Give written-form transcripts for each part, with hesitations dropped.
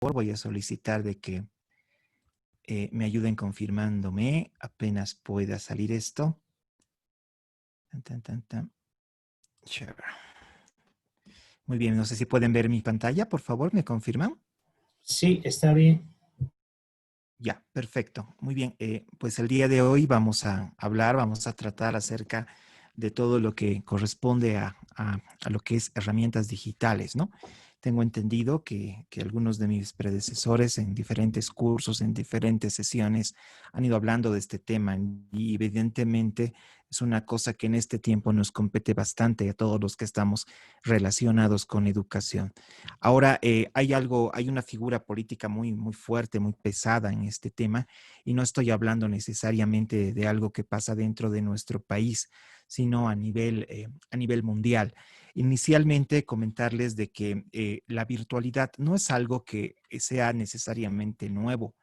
voy a solicitar de que me ayuden confirmándome apenas pueda salir esto. Tan, tan, tan, tan. Chévere. Muy bien, no sé si pueden ver mi pantalla, por favor, ¿me confirman? Sí, está bien. Ya, perfecto. Muy bien. Pues el día de hoy vamos a hablar, vamos a tratar acerca de todo lo que corresponde a lo que es herramientas digitales, ¿no? Tengo entendido que algunos de mis predecesores en diferentes cursos, en diferentes sesiones, han ido hablando de este tema y evidentemente es una cosa que en este tiempo nos compete bastante a todos los que estamos relacionados con educación. Ahora, hay una figura política muy, muy fuerte, muy pesada en este tema, y no estoy hablando necesariamente de algo que pasa dentro de nuestro país, sino a nivel mundial. Inicialmente, comentarles de que la virtualidad no es algo que sea necesariamente nuevo.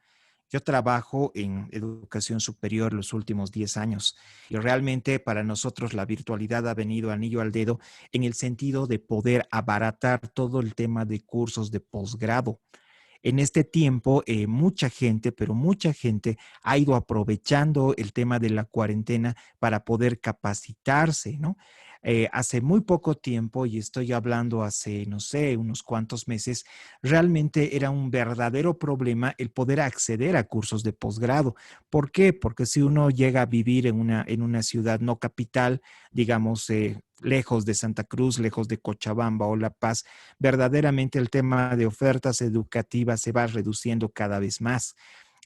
Yo trabajo en educación superior los últimos 10 años y realmente para nosotros la virtualidad ha venido anillo al dedo en el sentido de poder abaratar todo el tema de cursos de posgrado. En este tiempo, mucha gente, pero mucha gente ha ido aprovechando el tema de la cuarentena para poder capacitarse, ¿no? Hace muy poco tiempo, y estoy hablando hace, no sé, unos cuantos meses, realmente era un verdadero problema el poder acceder a cursos de posgrado. ¿Por qué? Porque si uno llega a vivir en una ciudad no capital, digamos, lejos de Santa Cruz, lejos de Cochabamba o La Paz, verdaderamente el tema de ofertas educativas se va reduciendo cada vez más.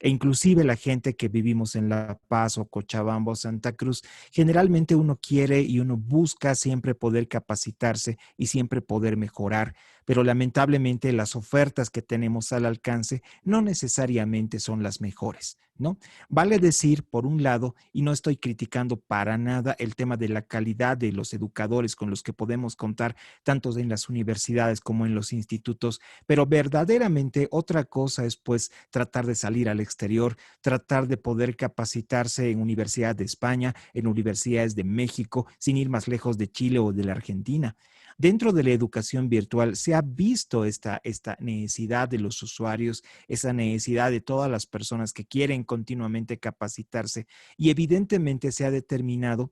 E inclusive la gente que vivimos en La Paz o Cochabamba o Santa Cruz, generalmente uno quiere y uno busca siempre poder capacitarse y siempre poder mejorar, pero lamentablemente las ofertas que tenemos al alcance no necesariamente son las mejores, ¿no? Vale decir, por un lado, y no estoy criticando para nada el tema de la calidad de los educadores con los que podemos contar, tanto en las universidades como en los institutos, pero verdaderamente otra cosa es pues tratar de salir al exterior, tratar de poder capacitarse en universidades de España, en universidades de México, sin ir más lejos de Chile o de la Argentina. Dentro de la educación virtual se ha visto esta necesidad de los usuarios, esa necesidad de todas las personas que quieren continuamente capacitarse y evidentemente se ha determinado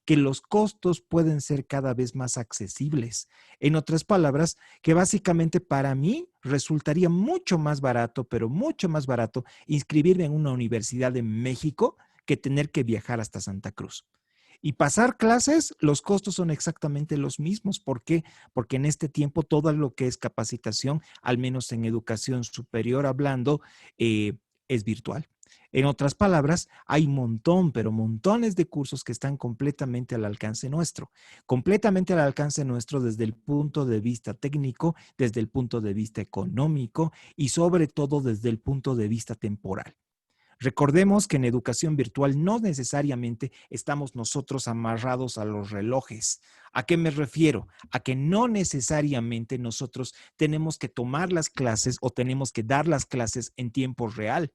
que los costos pueden ser cada vez más accesibles. En otras palabras, que básicamente para mí resultaría mucho más barato, pero mucho más barato inscribirme en una universidad de México que tener que viajar hasta Santa Cruz. Y pasar clases, los costos son exactamente los mismos. ¿Por qué? Porque en este tiempo todo lo que es capacitación, al menos en educación superior hablando, es virtual. En otras palabras, hay un montón, pero montones de cursos que están completamente al alcance nuestro, completamente al alcance nuestro desde el punto de vista técnico, desde el punto de vista económico y sobre todo desde el punto de vista temporal. Recordemos que en educación virtual no necesariamente estamos nosotros amarrados a los relojes. ¿A qué me refiero? A que no necesariamente nosotros tenemos que tomar las clases o tenemos que dar las clases en tiempo real.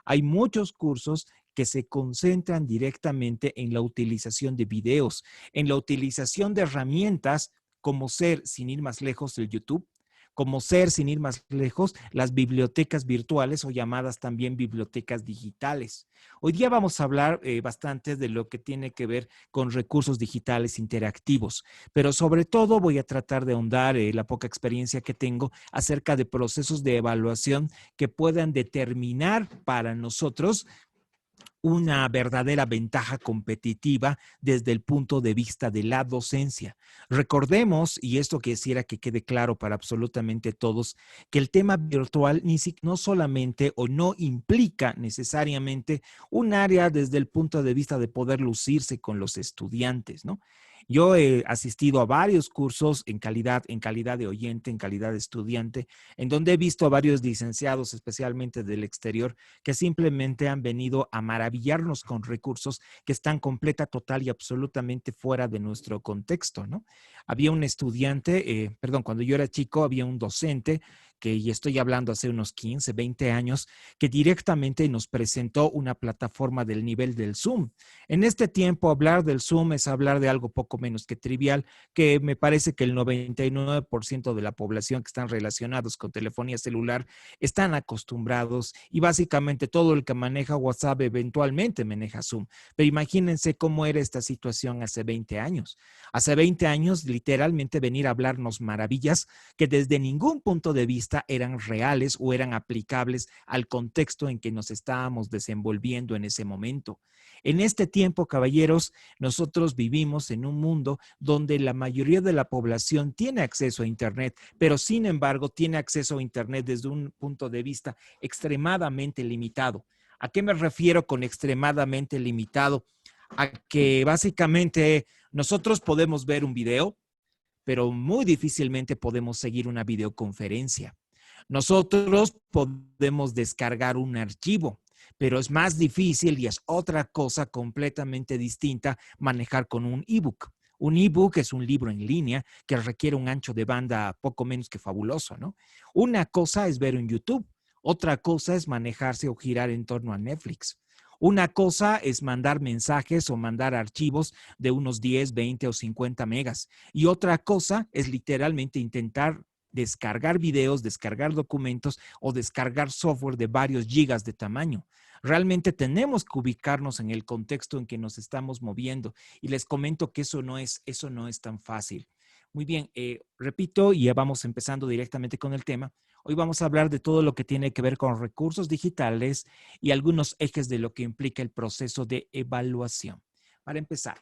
Hay muchos cursos que se concentran directamente en la utilización de videos, en la utilización de herramientas como ser, sin ir más lejos, el YouTube, como ser, sin ir más lejos, las bibliotecas virtuales o llamadas también bibliotecas digitales. Hoy día vamos a hablar bastante de lo que tiene que ver con recursos digitales interactivos, pero sobre todo voy a tratar de ahondar la poca experiencia que tengo acerca de procesos de evaluación que puedan determinar para nosotros una verdadera ventaja competitiva desde el punto de vista de la docencia. Recordemos, y esto quisiera que quede claro para absolutamente todos, que el tema virtual no solamente o no implica necesariamente un área desde el punto de vista de poder lucirse con los estudiantes, ¿no? Yo he asistido a varios cursos en calidad de oyente, en calidad de estudiante, en donde he visto a varios licenciados, especialmente del exterior, que simplemente han venido a maravillarnos con recursos que están completa, total y absolutamente fuera de nuestro contexto, ¿no? Había un estudiante, perdón, cuando yo era chico, había un docente y estoy hablando hace unos 15, 20 años, que directamente nos presentó una plataforma del nivel del Zoom. En este tiempo, hablar del Zoom es hablar de algo poco menos que trivial, que me parece que el 99% de la población que están relacionados con telefonía celular están acostumbrados y básicamente todo el que maneja WhatsApp eventualmente maneja Zoom. Pero imagínense cómo era esta situación hace 20 años. Hace 20 años, literalmente venir a hablarnos maravillas que desde ningún punto de vista eran reales o eran aplicables al contexto en que nos estábamos desenvolviendo en ese momento. En este tiempo, caballeros, nosotros vivimos en un mundo donde la mayoría de la población tiene acceso a Internet, pero sin embargo tiene acceso a Internet desde un punto de vista extremadamente limitado. ¿A qué me refiero con extremadamente limitado? A que básicamente nosotros podemos ver un video, pero muy difícilmente podemos seguir una videoconferencia. Nosotros podemos descargar un archivo, pero es más difícil y es otra cosa completamente distinta manejar con un ebook. Un ebook es un libro en línea que requiere un ancho de banda poco menos que fabuloso, ¿no? Una cosa es ver un YouTube, otra cosa es manejarse o girar en torno a Netflix. Una cosa es mandar mensajes o mandar archivos de unos 10, 20 o 50 megas. Y otra cosa es literalmente intentar descargar videos, descargar documentos o descargar software de varios gigas de tamaño. Realmente tenemos que ubicarnos en el contexto en que nos estamos moviendo y les comento que eso no es tan fácil. Muy bien, repito y ya vamos empezando directamente con el tema. Hoy vamos a hablar de todo lo que tiene que ver con recursos digitales y algunos ejes de lo que implica el proceso de evaluación. Para empezar,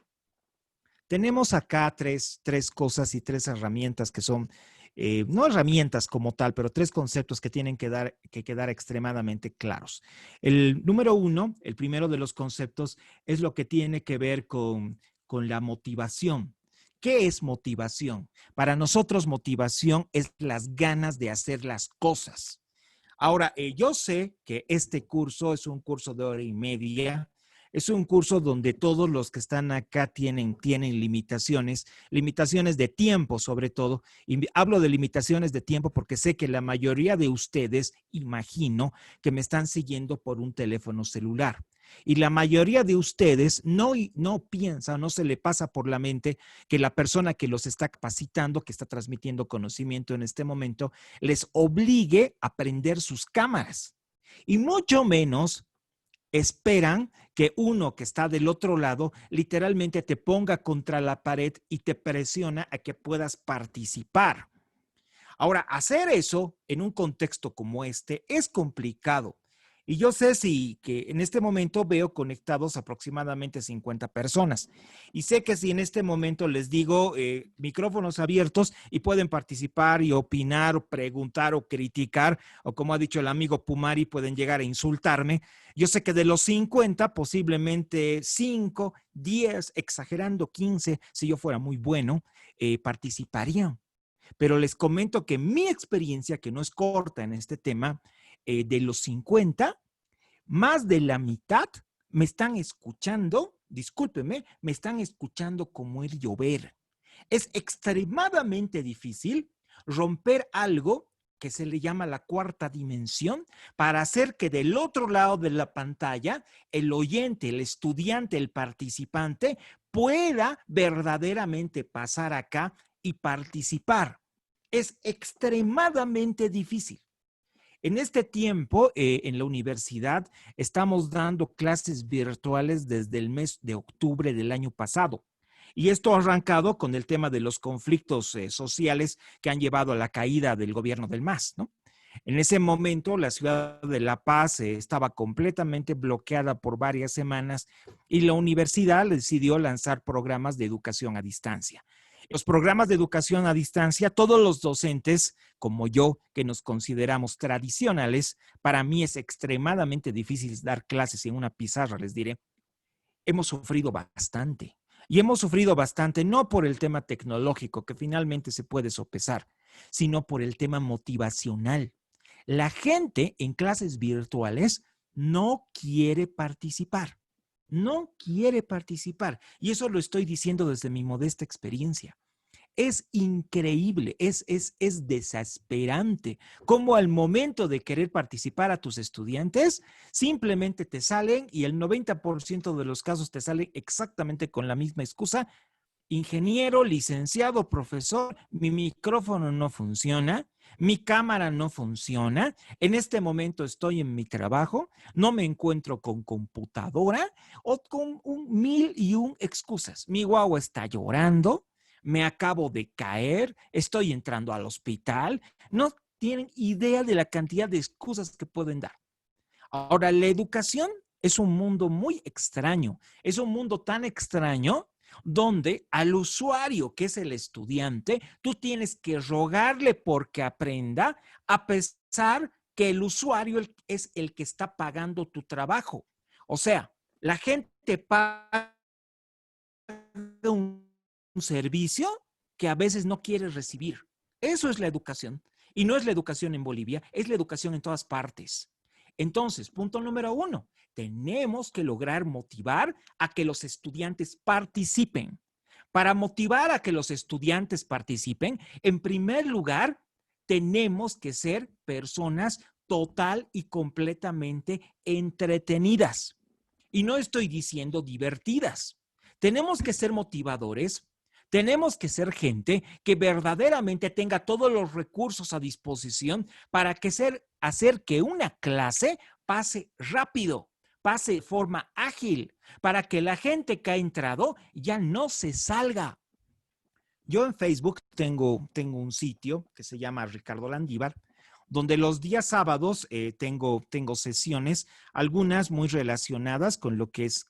tenemos acá tres cosas y tres herramientas que son, no herramientas como tal, pero tres conceptos que tienen que quedar extremadamente claros. El número uno, el primero de los conceptos, es lo que tiene que ver con la motivación. ¿Qué es motivación? Para nosotros motivación es las ganas de hacer las cosas. Ahora, yo sé que este curso es un curso de hora y media. Es un curso donde todos los que están acá tienen limitaciones, limitaciones de tiempo sobre todo. Y hablo de limitaciones de tiempo porque sé que la mayoría de ustedes, imagino, que me están siguiendo por un teléfono celular. Y la mayoría de ustedes no piensa, no se le pasa por la mente que la persona que los está capacitando, que está transmitiendo conocimiento en este momento, les obligue a prender sus cámaras. Y mucho menos esperan que uno que está del otro lado literalmente te ponga contra la pared y te presiona a que puedas participar. Ahora, hacer eso en un contexto como este es complicado. Y yo sé que en este momento veo conectados aproximadamente 50 personas. Y sé que si en este momento les digo micrófonos abiertos y pueden participar y opinar, o preguntar o criticar, o como ha dicho el amigo Pumari, pueden llegar a insultarme. Yo sé que de los 50, posiblemente 5, 10, exagerando 15, si yo fuera muy bueno, participarían. Pero les comento que mi experiencia, que no es corta en este tema, de los 50, más de la mitad me están escuchando, discúlpeme, me están escuchando como el llover. Es extremadamente difícil romper algo que se le llama la cuarta dimensión para hacer que del otro lado de la pantalla el oyente, el estudiante, el participante pueda verdaderamente pasar acá y participar. Es extremadamente difícil. En este tiempo, en la universidad, estamos dando clases virtuales desde el mes de octubre del año pasado. Y esto ha arrancado con el tema de los conflictos sociales que han llevado a la caída del gobierno del MAS, ¿no? En ese momento, la ciudad de La Paz estaba completamente bloqueada por varias semanas y la universidad decidió lanzar programas de educación a distancia. Los programas de educación a distancia, todos los docentes, como yo, que nos consideramos tradicionales, para mí es extremadamente difícil dar clases en una pizarra, les diré, hemos sufrido bastante. Y hemos sufrido bastante no por el tema tecnológico, que finalmente se puede sopesar, sino por el tema motivacional. La gente en clases virtuales no quiere participar. No quiere participar. Y eso lo estoy diciendo desde mi modesta experiencia. Es increíble, es desesperante cómo al momento de querer participar a tus estudiantes, simplemente te salen y el 90% de los casos te salen exactamente con la misma excusa. Ingeniero, licenciado, profesor, mi micrófono no funciona, mi cámara no funciona, en este momento estoy en mi trabajo, no me encuentro con computadora o con mil y un excusas. Mi guagua está llorando, me acabo de caer, estoy entrando al hospital, no tienen idea de la cantidad de excusas que pueden dar. Ahora, la educación es un mundo muy extraño, es un mundo tan extraño donde al usuario, que es el estudiante, tú tienes que rogarle porque aprenda, a pesar que el usuario es el que está pagando tu trabajo. O sea, la gente paga un servicio que a veces no quiere recibir. Eso es la educación. Y no es la educación en Bolivia, es la educación en todas partes. Entonces, punto número 1, tenemos que lograr motivar a que los estudiantes participen. Para motivar a que los estudiantes participen, en primer lugar, tenemos que ser personas total y completamente entretenidas. Y no estoy diciendo divertidas. Tenemos que ser motivadores, tenemos que ser gente que verdaderamente tenga todos los recursos a disposición para hacer que una clase pase rápido, pase de forma ágil, para que la gente que ha entrado ya no se salga. Yo en Facebook tengo un sitio que se llama Ricardo Landívar, donde los días sábados tengo sesiones, algunas muy relacionadas con lo que es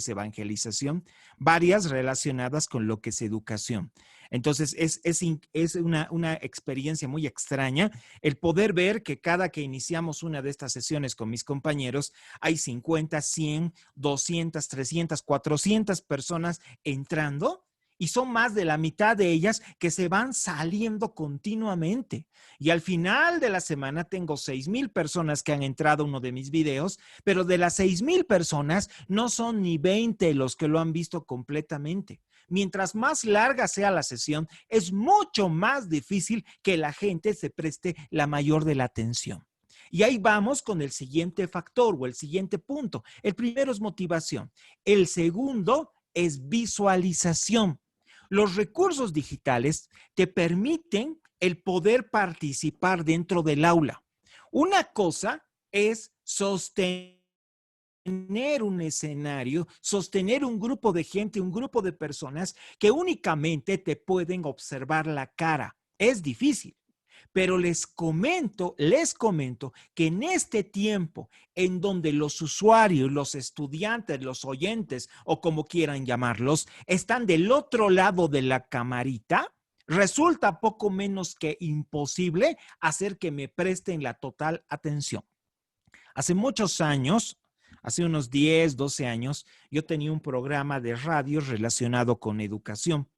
evangelización, varias relacionadas con lo que es educación. Entonces, es una experiencia muy extraña el poder ver que cada que iniciamos una de estas sesiones con mis compañeros, hay 50, 100, 200, 300, 400 personas entrando y son más de la mitad de ellas que se van saliendo continuamente. Y al final de la semana tengo 6,000 personas que han entrado a uno de mis videos, pero de las 6,000 personas no son ni 20 los que lo han visto completamente. Mientras más larga sea la sesión, es mucho más difícil que la gente se preste la mayor de la atención. Y ahí vamos con el siguiente factor o el siguiente punto. El primero es motivación. El segundo es visualización. Los recursos digitales te permiten el poder participar dentro del aula. Una cosa es sostener un escenario, sostener un grupo de gente, un grupo de personas que únicamente te pueden observar la cara. Es difícil. Pero les comento que en este tiempo en donde los usuarios, los estudiantes, los oyentes o como quieran llamarlos, están del otro lado de la camarita, resulta poco menos que imposible hacer que me presten la total atención. Hace muchos años, hace unos 10, 12 años, yo tenía un programa de radio relacionado con educación.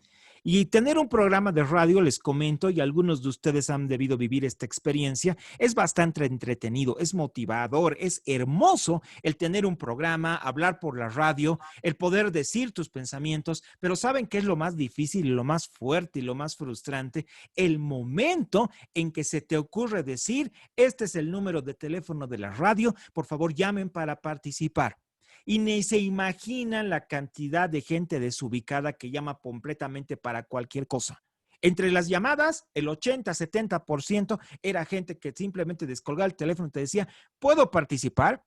Y tener un programa de radio, les comento, y algunos de ustedes han debido vivir esta experiencia, es bastante entretenido, es motivador, es hermoso el tener un programa, hablar por la radio, el poder decir tus pensamientos, pero ¿saben qué es lo más difícil y lo más fuerte y lo más frustrante? El momento en que se te ocurre decir, este es el número de teléfono de la radio, por favor llamen para participar. Y ni se imaginan la cantidad de gente desubicada que llama completamente para cualquier cosa. Entre las llamadas, el 80-70% era gente que simplemente descolgaba el teléfono y te decía, ¿puedo participar?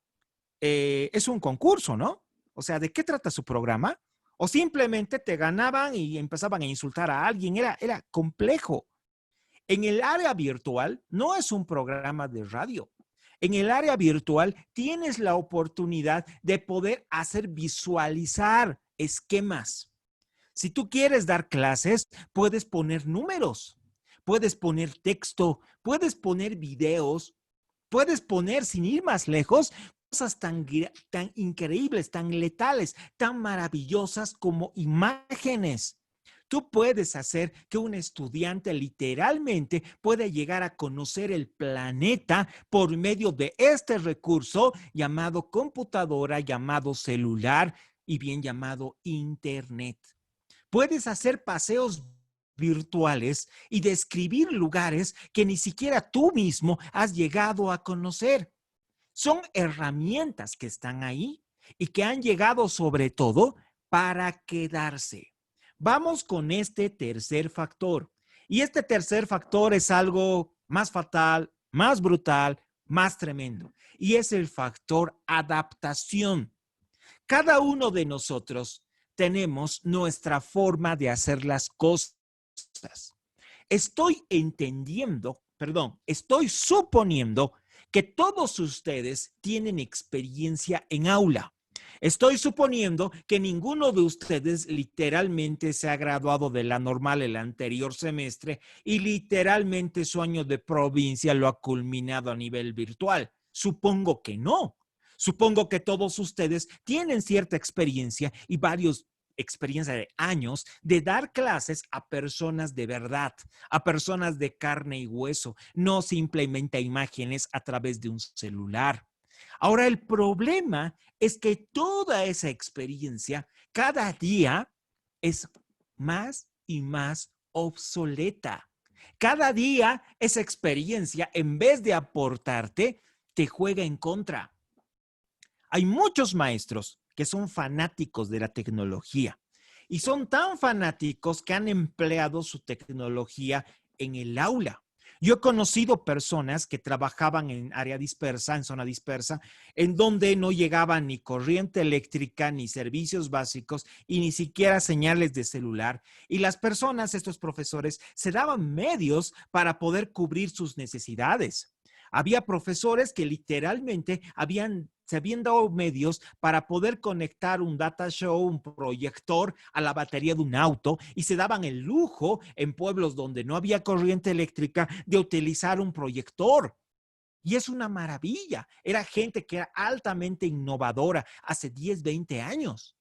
Es un concurso, ¿no? O sea, ¿de qué trata su programa? O simplemente te ganaban y empezaban a insultar a alguien. Era complejo. En el área virtual no es un programa de radio. En el área virtual tienes la oportunidad de poder hacer visualizar esquemas. Si tú quieres dar clases, puedes poner números, puedes poner texto, puedes poner videos, puedes poner, sin ir más lejos, cosas tan increíbles, tan letales, tan maravillosas como imágenes. Tú puedes hacer que un estudiante literalmente pueda llegar a conocer el planeta por medio de este recurso llamado computadora, llamado celular y bien llamado Internet. Puedes hacer paseos virtuales y describir lugares que ni siquiera tú mismo has llegado a conocer. Son herramientas que están ahí y que han llegado sobre todo para quedarse. Vamos con este tercer factor. Y este tercer factor es algo más fatal, más brutal, más tremendo. Y es el factor adaptación. Cada uno de nosotros tenemos nuestra forma de hacer las cosas. Estoy suponiendo que todos ustedes tienen experiencia en aula. Estoy suponiendo que ninguno de ustedes literalmente se ha graduado de la normal el anterior semestre y literalmente su año de provincia lo ha culminado a nivel virtual. Supongo que no. Supongo que todos ustedes tienen cierta experiencia y varios experiencia de años de dar clases a personas de verdad, a personas de carne y hueso, no simplemente a imágenes a través de un celular. Ahora, el problema es que toda esa experiencia cada día es más y más obsoleta. Cada día esa experiencia, en vez de aportarte, te juega en contra. Hay muchos maestros que son fanáticos de la tecnología y son tan fanáticos que han empleado su tecnología en el aula. Yo he conocido personas que trabajaban en área dispersa, en zona dispersa, en donde no llegaba ni corriente eléctrica, ni servicios básicos y ni siquiera señales de celular. Y las personas, estos profesores, se daban medios para poder cubrir sus necesidades. Había profesores que literalmente se habían dado medios para poder conectar un data show, un proyector a la batería de un auto y se daban el lujo en pueblos donde no había corriente eléctrica de utilizar un proyector. Y es una maravilla. Era gente que era altamente innovadora hace 10, 20 años.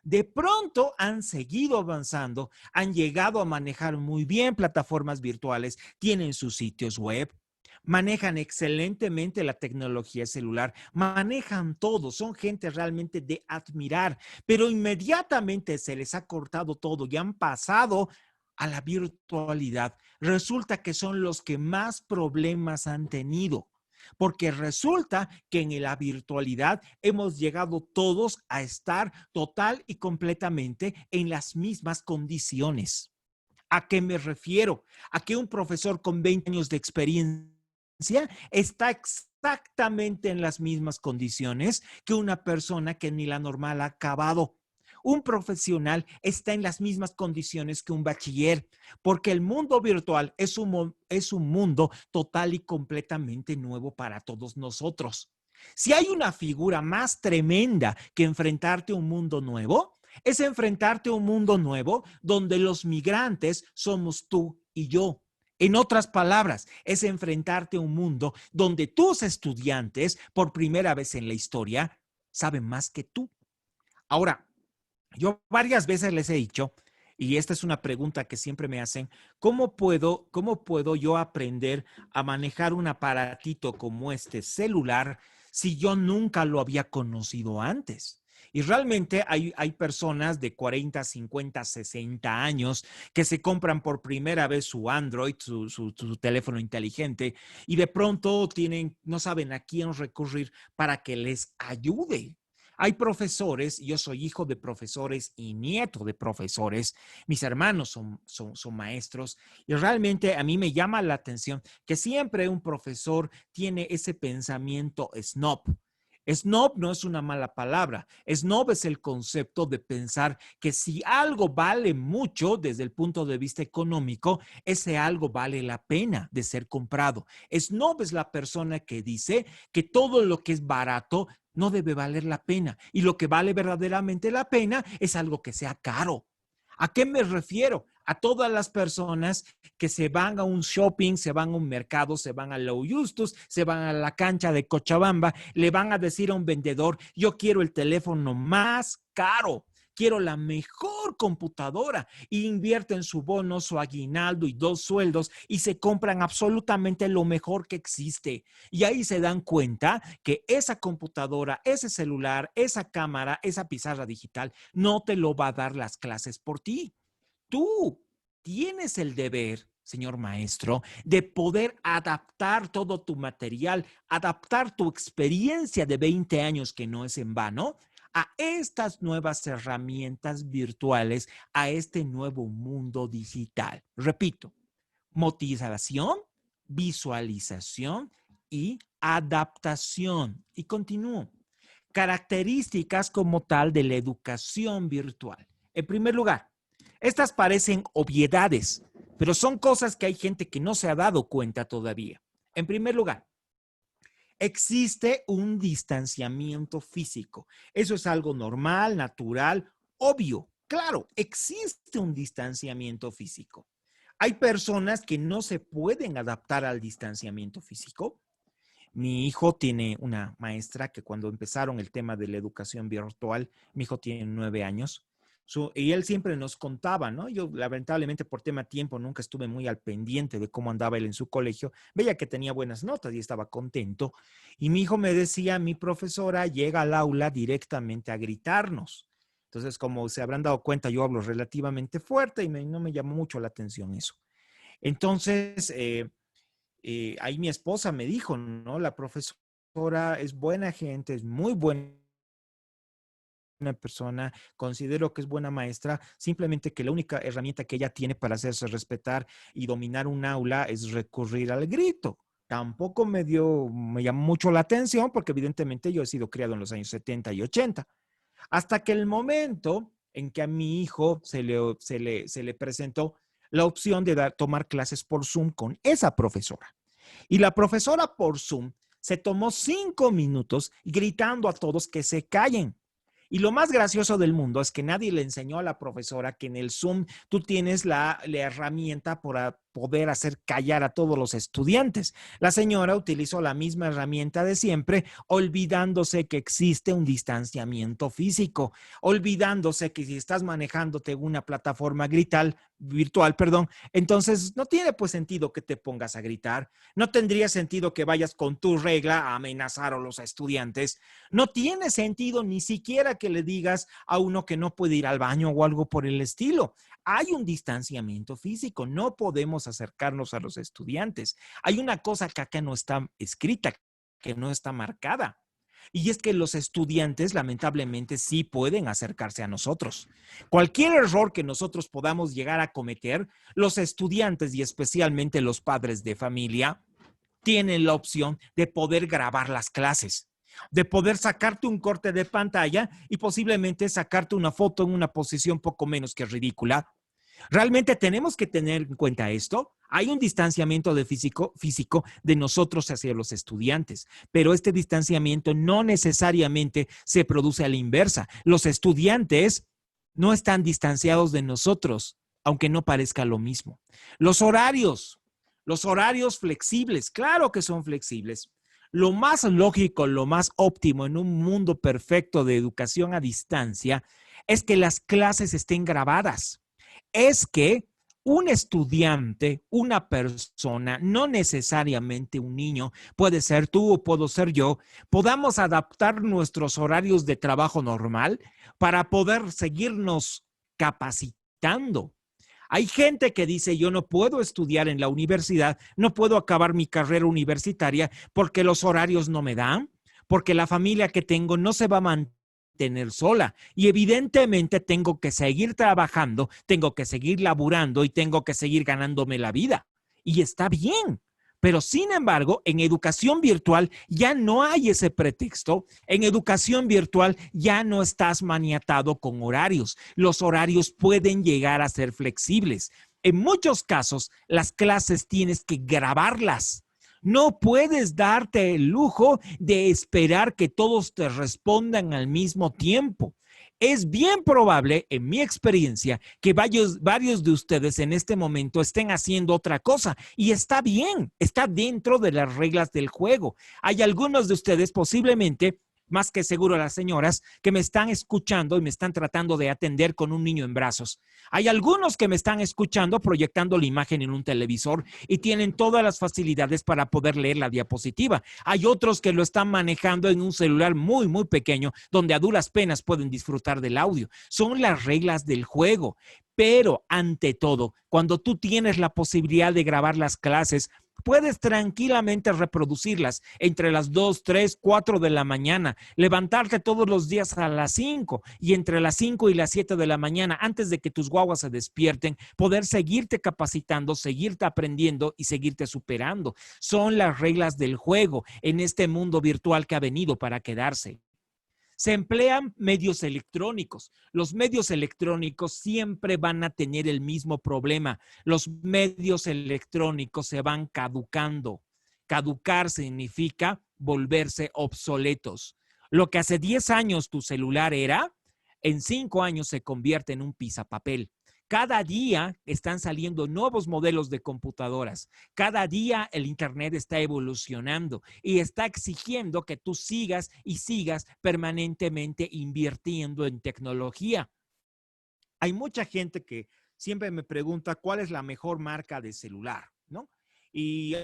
De pronto han seguido avanzando, han llegado a manejar muy bien plataformas virtuales, tienen sus sitios web, manejan excelentemente la tecnología celular, manejan todo, son gente realmente de admirar, pero inmediatamente se les ha cortado todo y han pasado a la virtualidad. Resulta que son los que más problemas han tenido. Porque resulta que en la virtualidad hemos llegado todos a estar total y completamente en las mismas condiciones. ¿A qué me refiero? A que un profesor con 20 años de experiencia está exactamente en las mismas condiciones que una persona que ni la normal ha acabado. Un profesional está en las mismas condiciones que un bachiller, porque el mundo virtual es un mundo total y completamente nuevo para todos nosotros. Si hay una figura más tremenda que enfrentarte a un mundo nuevo, es enfrentarte a un mundo nuevo donde los migrantes somos tú y yo. En otras palabras, es enfrentarte a un mundo donde tus estudiantes, por primera vez en la historia, saben más que tú. Ahora, yo varias veces les he dicho, y esta es una pregunta que siempre me hacen, ¿cómo puedo yo aprender a manejar un aparatito como este celular si yo nunca lo había conocido antes? Y realmente hay personas de 40, 50, 60 años que se compran por primera vez su Android, su teléfono inteligente, y de pronto no saben a quién recurrir para que les ayude. Hay profesores, yo soy hijo de profesores y nieto de profesores, mis hermanos son maestros y realmente a mí me llama la atención que siempre un profesor tiene ese pensamiento snob. Snob no es una mala palabra. Snob es el concepto de pensar que si algo vale mucho desde el punto de vista económico, ese algo vale la pena de ser comprado. Snob es la persona que dice que todo lo que es barato no debe valer la pena y lo que vale verdaderamente la pena es algo que sea caro. ¿A qué me refiero? A todas las personas que se van a un shopping, se van a un mercado, se van a Low Justus, se van a la cancha de Cochabamba, le van a decir a un vendedor, yo quiero el teléfono más caro, quiero la mejor computadora, y invierten su bono, su aguinaldo y 2 sueldos y se compran absolutamente lo mejor que existe. Y ahí se dan cuenta que esa computadora, ese celular, esa cámara, esa pizarra digital no te lo va a dar las clases por ti. Tú tienes el deber, señor maestro, de poder adaptar todo tu material, adaptar tu experiencia de 20 años, que no es en vano, a estas nuevas herramientas virtuales, a este nuevo mundo digital. Repito, motivación, visualización y adaptación. Y continúo. Características como tal de la educación virtual. En primer lugar, estas parecen obviedades, pero son cosas que hay gente que no se ha dado cuenta todavía. En primer lugar, existe un distanciamiento físico. Eso es algo normal, natural, obvio. Claro, existe un distanciamiento físico. Hay personas que no se pueden adaptar al distanciamiento físico. Mi hijo tiene una maestra que cuando empezaron el tema de la educación virtual, mi hijo tiene 9 años, y él siempre nos contaba, ¿no? Yo lamentablemente por tema tiempo nunca estuve muy al pendiente de cómo andaba él en su colegio. Veía que tenía buenas notas y estaba contento. Y mi hijo me decía, mi profesora llega al aula directamente a gritarnos. Entonces, como se habrán dado cuenta, yo hablo relativamente fuerte y no me llamó mucho la atención eso. Entonces, ahí mi esposa me dijo, ¿no? La profesora es buena gente, es muy buena persona, considero que es buena maestra, simplemente que la única herramienta que ella tiene para hacerse respetar y dominar un aula es recurrir al grito. Tampoco me llamó mucho la atención porque evidentemente yo he sido criado en los años 70 y 80. Hasta que el momento en que a mi hijo se le presentó la opción de tomar clases por Zoom con esa profesora. Y la profesora por Zoom se tomó 5 minutos gritando a todos que se callen. Y lo más gracioso del mundo es que nadie le enseñó a la profesora que en el Zoom tú tienes la herramienta para poder hacer callar a todos los estudiantes. La señora utilizó la misma herramienta de siempre, olvidándose que existe un distanciamiento físico, olvidándose que si estás manejándote una plataforma virtual, entonces no tiene pues sentido que te pongas a gritar, no tendría sentido que vayas con tu regla a amenazar a los estudiantes, no tiene sentido ni siquiera que le digas a uno que no puede ir al baño o algo por el estilo. Hay un distanciamiento físico, no podemos acercarnos a los estudiantes. Hay una cosa que acá no está escrita, que no está marcada. Y es que los estudiantes lamentablemente sí pueden acercarse a nosotros. Cualquier error que nosotros podamos llegar a cometer, los estudiantes y especialmente los padres de familia tienen la opción de poder grabar las clases, de poder sacarte un corte de pantalla y posiblemente sacarte una foto en una posición poco menos que ridícula. ¿Realmente tenemos que tener en cuenta esto? Hay un distanciamiento físico de nosotros hacia los estudiantes, pero este distanciamiento no necesariamente se produce a la inversa. Los estudiantes no están distanciados de nosotros, aunque no parezca lo mismo. Los horarios flexibles, claro que son flexibles. Lo más lógico, lo más óptimo en un mundo perfecto de educación a distancia es que las clases estén grabadas. Es que un estudiante, una persona, no necesariamente un niño, puede ser tú o puedo ser yo, podamos adaptar nuestros horarios de trabajo normal para poder seguirnos capacitando. Hay gente que dice, yo no puedo estudiar en la universidad, no puedo acabar mi carrera universitaria porque los horarios no me dan, porque la familia que tengo no se va a mantener sola y evidentemente tengo que seguir trabajando, tengo que seguir laburando y tengo que seguir ganándome la vida. Y está bien. Pero sin embargo, en educación virtual ya no hay ese pretexto. En educación virtual ya no estás maniatado con horarios. Los horarios pueden llegar a ser flexibles. En muchos casos, las clases tienes que grabarlas. No puedes darte el lujo de esperar que todos te respondan al mismo tiempo. Es bien probable, en mi experiencia, que varios de ustedes en este momento estén haciendo otra cosa y está bien, está dentro de las reglas del juego. Hay algunos de ustedes posiblemente más que seguro las señoras que me están escuchando y me están tratando de atender con un niño en brazos. Hay algunos que me están escuchando proyectando la imagen en un televisor y tienen todas las facilidades para poder leer la diapositiva. Hay otros que lo están manejando en un celular muy, muy pequeño, donde a duras penas pueden disfrutar del audio. Son las reglas del juego. Pero ante todo, cuando tú tienes la posibilidad de grabar las clases, puedes tranquilamente reproducirlas entre las 2, 3, 4 de la mañana, levantarte todos los días a las 5 y entre las 5 y las 7 de la mañana, antes de que tus guaguas se despierten, poder seguirte capacitando, seguirte aprendiendo y seguirte superando. Son las reglas del juego en este mundo virtual que ha venido para quedarse. Se emplean medios electrónicos. Los medios electrónicos siempre van a tener el mismo problema. Los medios electrónicos se van caducando. Caducar significa volverse obsoletos. Lo que hace 10 años tu celular era, en 5 años se convierte en un pisapapel. Cada día están saliendo nuevos modelos de computadoras. Cada día el Internet está evolucionando y está exigiendo que tú sigas y sigas permanentemente invirtiendo en tecnología. Hay mucha gente que siempre me pregunta cuál es la mejor marca de celular, ¿no? Y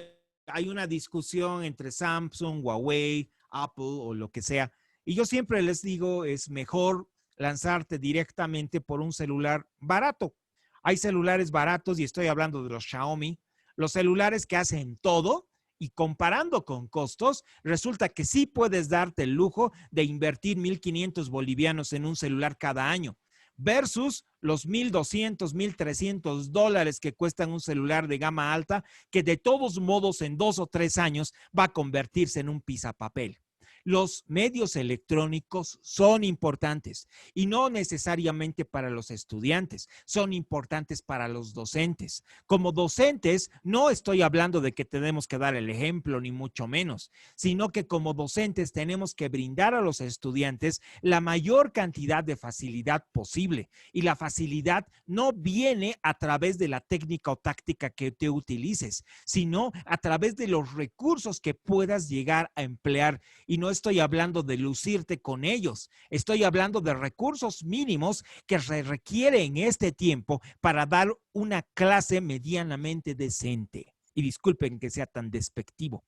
hay una discusión entre Samsung, Huawei, Apple o lo que sea. Y yo siempre les digo, es mejor lanzarte directamente por un celular barato. Hay celulares baratos y estoy hablando de los Xiaomi, los celulares que hacen todo y comparando con costos, resulta que sí puedes darte el lujo de invertir 1,500 bolivianos en un celular cada año versus los 1,200, 1,300 dólares que cuestan un celular de gama alta, que de todos modos en 2 o 3 años va a convertirse en un pisapapel. Los medios electrónicos son importantes y no necesariamente para los estudiantes, son importantes para los docentes. Como docentes, no estoy hablando de que tenemos que dar el ejemplo, ni mucho menos, sino que como docentes tenemos que brindar a los estudiantes la mayor cantidad de facilidad posible. Y la facilidad no viene a través de la técnica o táctica que te utilices, sino a través de los recursos que puedas llegar a emplear. Y no estoy hablando de lucirte con ellos, estoy hablando de recursos mínimos que se requiere en este tiempo para dar una clase medianamente decente. Y disculpen que sea tan despectivo.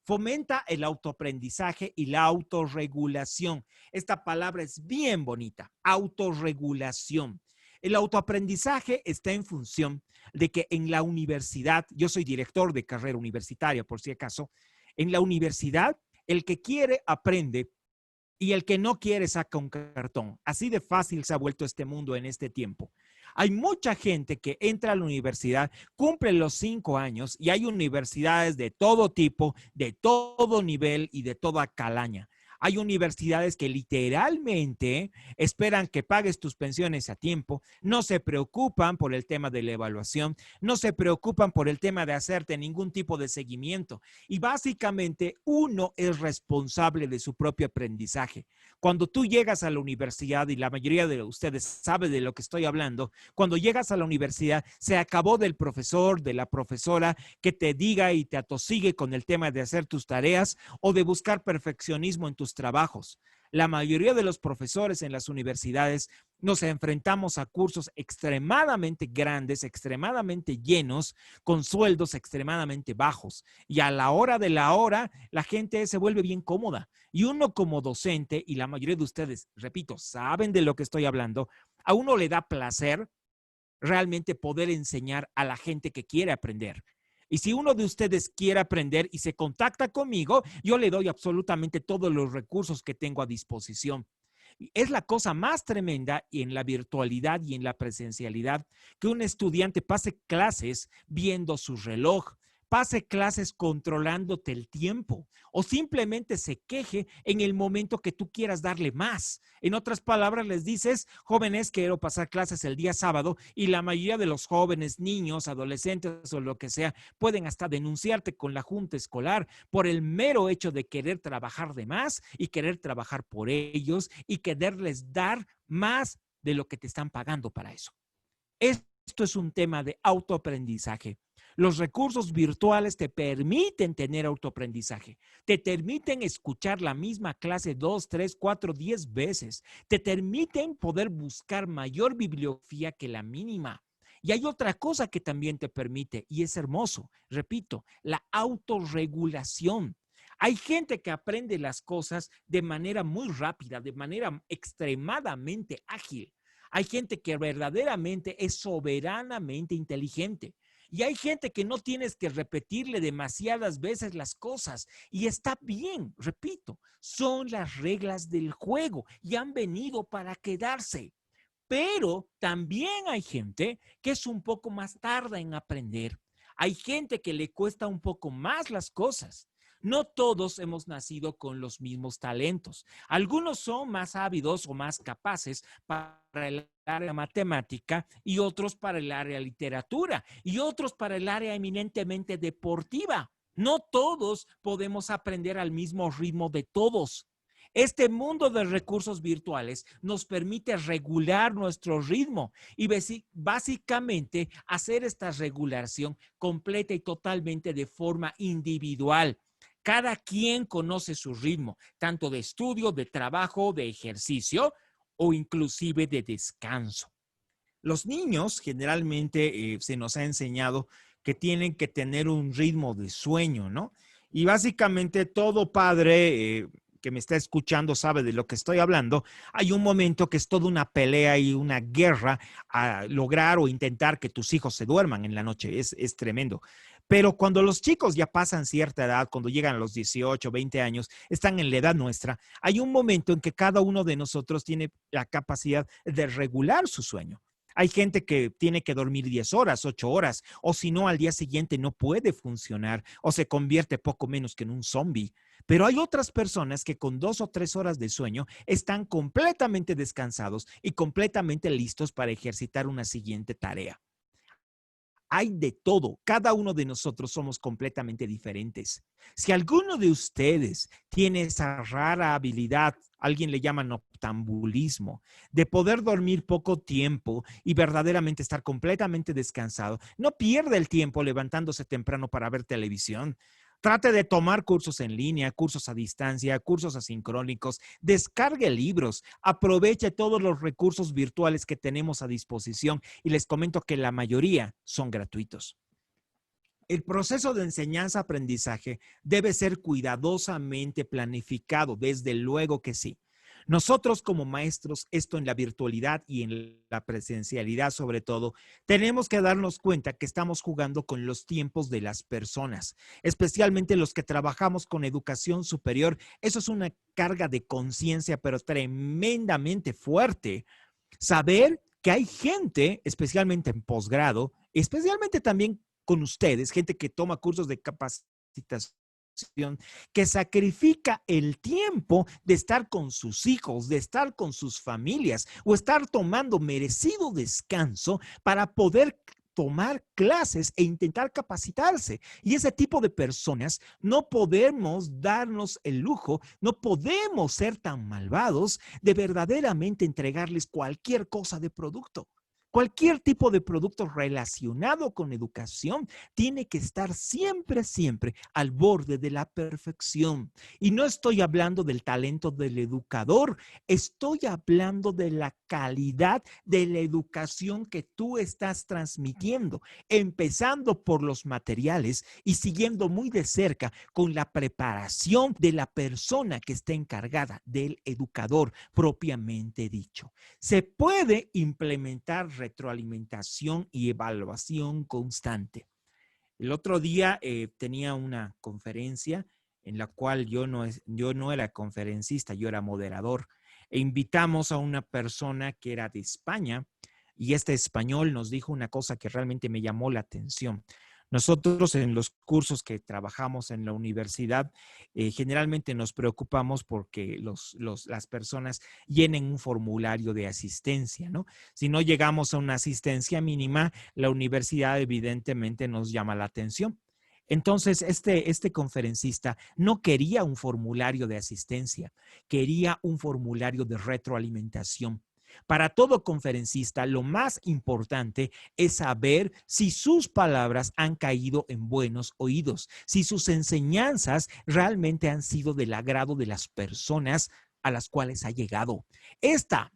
Fomenta el autoaprendizaje y la autorregulación. Esta palabra es bien bonita, autorregulación. El autoaprendizaje está en función de que en la universidad, yo soy director de carrera universitaria por si acaso, en la universidad el que quiere aprende y el que no quiere saca un cartón. Así de fácil se ha vuelto este mundo en este tiempo. Hay mucha gente que entra a la universidad, cumple los 5 años y hay universidades de todo tipo, de todo nivel y de toda calaña. Hay universidades que literalmente esperan que pagues tus pensiones a tiempo, no se preocupan por el tema de la evaluación, no se preocupan por el tema de hacerte ningún tipo de seguimiento y básicamente uno es responsable de su propio aprendizaje. Cuando tú llegas a la universidad, y la mayoría de ustedes sabe de lo que estoy hablando, cuando llegas a la universidad se acabó del profesor, de la profesora que te diga y te atosigue con el tema de hacer tus tareas o de buscar perfeccionismo en tus trabajos. La mayoría de los profesores en las universidades nos enfrentamos a cursos extremadamente grandes, extremadamente llenos, con sueldos extremadamente bajos. Y a la hora de la hora, la gente se vuelve bien cómoda. Y uno como docente, y la mayoría de ustedes, repito, saben de lo que estoy hablando, a uno le da placer realmente poder enseñar a la gente que quiere aprender. Y si uno de ustedes quiere aprender y se contacta conmigo, yo le doy absolutamente todos los recursos que tengo a disposición. Es la cosa más tremenda en la virtualidad y en la presencialidad que un estudiante pase clases viendo su reloj, pase clases controlándote el tiempo o simplemente se queje en el momento que tú quieras darle más. En otras palabras, les dices, jóvenes, quiero pasar clases el día sábado y la mayoría de los jóvenes, niños, adolescentes o lo que sea, pueden hasta denunciarte con la junta escolar por el mero hecho de querer trabajar de más y querer trabajar por ellos y quererles dar más de lo que te están pagando para eso. Esto es un tema de autoaprendizaje. Los recursos virtuales te permiten tener autoaprendizaje, te permiten escuchar la misma clase 2, 3, 4, 10 veces, te permiten poder buscar mayor bibliografía que la mínima. Y hay otra cosa que también te permite, y es hermoso, repito, la autorregulación. Hay gente que aprende las cosas de manera muy rápida, de manera extremadamente ágil. Hay gente que verdaderamente es soberanamente inteligente. Y hay gente que no tienes que repetirle demasiadas veces las cosas. Y está bien, repito, son las reglas del juego y han venido para quedarse. Pero también hay gente que es un poco más tarda en aprender. Hay gente que le cuesta un poco más las cosas. No todos hemos nacido con los mismos talentos. Algunos son más ávidos o más capaces para el área matemática y otros para el área literatura y otros para el área eminentemente deportiva. No todos podemos aprender al mismo ritmo de todos. Este mundo de recursos virtuales nos permite regular nuestro ritmo y básicamente hacer esta regulación completa y totalmente de forma individual. Cada quien conoce su ritmo, tanto de estudio, de trabajo, de ejercicio o inclusive de descanso. Los niños generalmente se nos ha enseñado que tienen que tener un ritmo de sueño, ¿no? Y básicamente todo padre que me está escuchando sabe de lo que estoy hablando. Hay un momento que es toda una pelea y una guerra a lograr o intentar que tus hijos se duerman en la noche. Es tremendo. Pero cuando los chicos ya pasan cierta edad, cuando llegan a los 18, 20 años, están en la edad nuestra, hay un momento en que cada uno de nosotros tiene la capacidad de regular su sueño. Hay gente que tiene que dormir 10 horas, 8 horas, o si no, al día siguiente no puede funcionar o se convierte poco menos que en un zombie. Pero hay otras personas que con 2 o 3 horas de sueño están completamente descansados y completamente listos para ejercitar una siguiente tarea. Hay de todo. Cada uno de nosotros somos completamente diferentes. Si alguno de ustedes tiene esa rara habilidad, alguien le llama noctambulismo, de poder dormir poco tiempo y verdaderamente estar completamente descansado, no pierda el tiempo levantándose temprano para ver televisión. Trate de tomar cursos en línea, cursos a distancia, cursos asincrónicos, descargue libros, aproveche todos los recursos virtuales que tenemos a disposición y les comento que la mayoría son gratuitos. El proceso de enseñanza-aprendizaje debe ser cuidadosamente planificado, desde luego que sí. Nosotros como maestros, esto en la virtualidad y en la presencialidad sobre todo, tenemos que darnos cuenta que estamos jugando con los tiempos de las personas, especialmente los que trabajamos con educación superior. Eso es una carga de conciencia, pero tremendamente fuerte. Saber que hay gente, especialmente en posgrado, especialmente también con ustedes, gente que toma cursos de capacitación, que sacrifica el tiempo de estar con sus hijos, de estar con sus familias o estar tomando merecido descanso para poder tomar clases e intentar capacitarse. Y ese tipo de personas no podemos darnos el lujo, no podemos ser tan malvados de verdaderamente entregarles cualquier cosa de producto. Cualquier tipo de producto relacionado con educación tiene que estar siempre, siempre al borde de la perfección. Y no estoy hablando del talento del educador, estoy hablando de la calidad de la educación que tú estás transmitiendo, empezando por los materiales y siguiendo muy de cerca con la preparación de la persona que está encargada del educador propiamente dicho. Se puede implementar retroalimentación y evaluación constante. El otro día tenía una conferencia en la cual yo no era conferencista, yo era moderador, e invitamos a una persona que era de España y este español nos dijo una cosa que realmente me llamó la atención. Nosotros en los cursos que trabajamos en la universidad, generalmente nos preocupamos porque las personas llenen un formulario de asistencia, ¿no? Si no llegamos a una asistencia mínima, la universidad evidentemente nos llama la atención. Entonces, este conferencista no quería un formulario de asistencia, quería un formulario de retroalimentación. Para todo conferencista, lo más importante es saber si sus palabras han caído en buenos oídos, si sus enseñanzas realmente han sido del agrado de las personas a las cuales ha llegado. Esta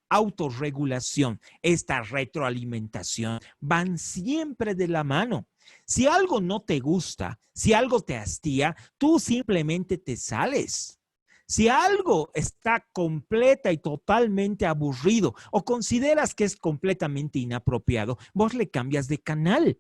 autorregulación, esta retroalimentación van siempre de la mano. Si algo no te gusta, si algo te hastía, tú simplemente te sales. Si algo está completa y totalmente aburrido o consideras que es completamente inapropiado, vos le cambias de canal.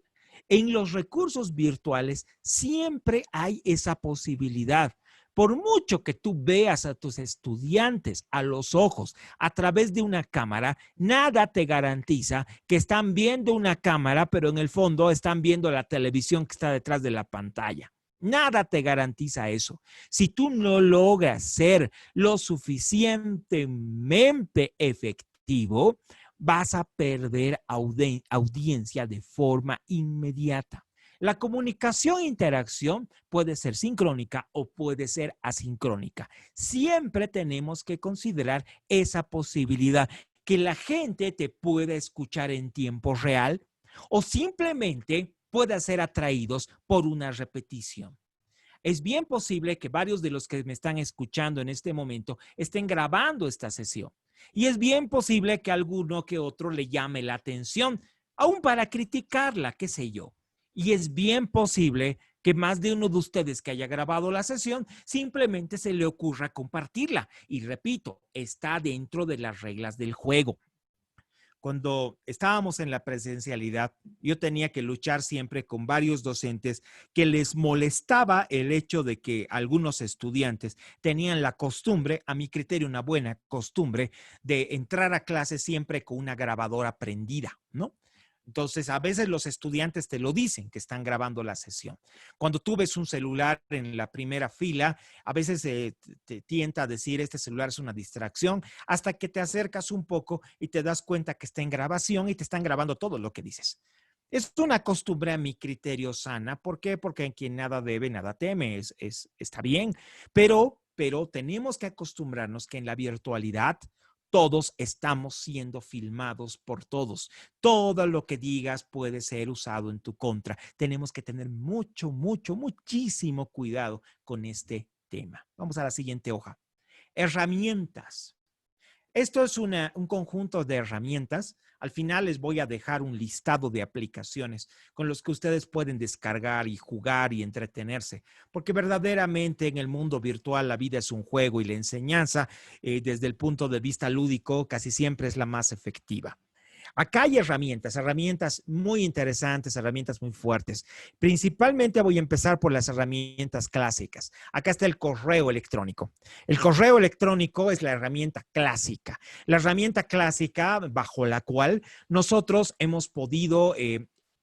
En los recursos virtuales siempre hay esa posibilidad. Por mucho que tú veas a tus estudiantes a los ojos a través de una cámara, nada te garantiza que están viendo una cámara, pero en el fondo están viendo la televisión que está detrás de la pantalla. Nada te garantiza eso. Si tú no logras ser lo suficientemente efectivo, vas a perder audiencia de forma inmediata. La comunicación e interacción puede ser sincrónica o puede ser asincrónica. Siempre tenemos que considerar esa posibilidad, que la gente te pueda escuchar en tiempo real o simplemente pueda ser atraídos por una repetición. Es bien posible que varios de los que me están escuchando en este momento estén grabando esta sesión. Y es bien posible que alguno que otro le llame la atención, aún para criticarla, qué sé yo. Y es bien posible que más de uno de ustedes que haya grabado la sesión simplemente se le ocurra compartirla. Y repito, está dentro de las reglas del juego. Cuando estábamos en la presencialidad, yo tenía que luchar siempre con varios docentes que les molestaba el hecho de que algunos estudiantes tenían la costumbre, a mi criterio una buena costumbre, de entrar a clase siempre con una grabadora prendida, ¿no? Entonces, a veces los estudiantes te lo dicen que están grabando la sesión. Cuando tú ves un celular en la primera fila, a veces te tienta a decir este celular es una distracción, hasta que te acercas un poco y te das cuenta que está en grabación y te están grabando todo lo que dices. Es una costumbre a mi criterio sana. ¿Por qué? Porque en quien nada debe, nada teme. Está bien, pero tenemos que acostumbrarnos que en la virtualidad todos estamos siendo filmados por todos. Todo lo que digas puede ser usado en tu contra. Tenemos que tener muchísimo cuidado con este tema. Vamos a la siguiente hoja. Herramientas. Esto es un conjunto de herramientas. Al final les voy a dejar un listado de aplicaciones con los que ustedes pueden descargar y jugar y entretenerse, porque verdaderamente en el mundo virtual la vida es un juego y la enseñanza desde el punto de vista lúdico casi siempre es la más efectiva. Acá hay herramientas muy interesantes, herramientas muy fuertes. Principalmente voy a empezar por las herramientas clásicas. Acá está el correo electrónico. El correo electrónico es la herramienta clásica. La herramienta clásica bajo la cual nosotros hemos podido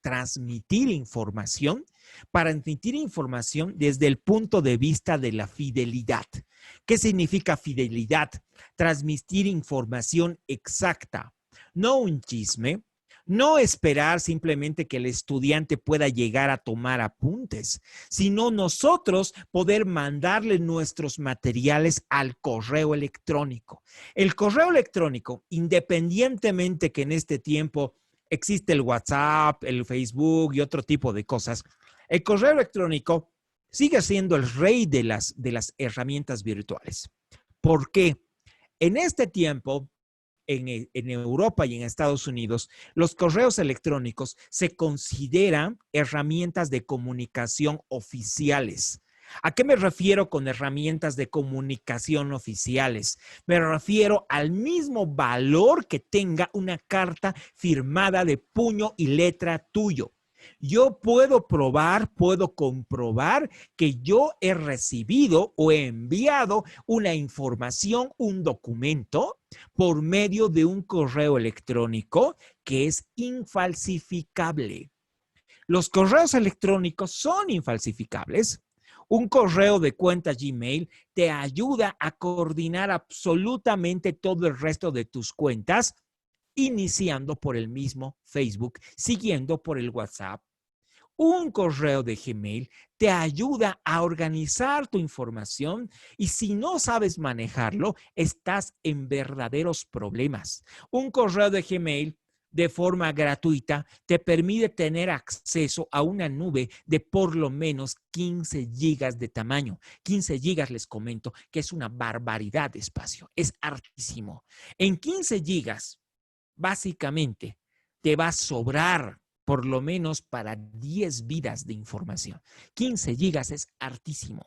transmitir información desde el punto de vista de la fidelidad. ¿Qué significa fidelidad? Transmitir información exacta. No un chisme, no esperar simplemente que el estudiante pueda llegar a tomar apuntes, sino nosotros poder mandarle nuestros materiales al correo electrónico. El correo electrónico, independientemente que en este tiempo existe el WhatsApp, el Facebook y otro tipo de cosas, el correo electrónico sigue siendo el rey de las herramientas virtuales. ¿Por qué? En este tiempo, en Europa y en Estados Unidos, los correos electrónicos se consideran herramientas de comunicación oficiales. ¿A qué me refiero con herramientas de comunicación oficiales? Me refiero al mismo valor que tenga una carta firmada de puño y letra tuyo. Yo puedo comprobar que yo he recibido o he enviado una información, un documento, por medio de un correo electrónico que es infalsificable. Los correos electrónicos son infalsificables. Un correo de cuenta Gmail te ayuda a coordinar absolutamente todo el resto de tus cuentas, iniciando por el mismo Facebook, siguiendo por el WhatsApp. Un correo de Gmail te ayuda a organizar tu información y si no sabes manejarlo, estás en verdaderos problemas. Un correo de Gmail de forma gratuita te permite tener acceso a una nube de por lo menos 15 gigas de tamaño. 15 gigas les comento que es una barbaridad de espacio, es hartísimo. En 15 gigas, básicamente, te va a sobrar por lo menos para 10 vidas de información. 15 gigas es hartísimo.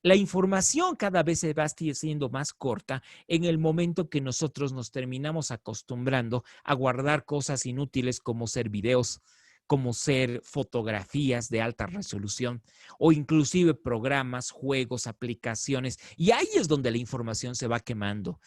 La información cada vez se va siendo más corta en el momento que nosotros nos terminamos acostumbrando a guardar cosas inútiles como ser videos, como ser fotografías de alta resolución o inclusive programas, juegos, aplicaciones. Y ahí es donde la información se va quemando.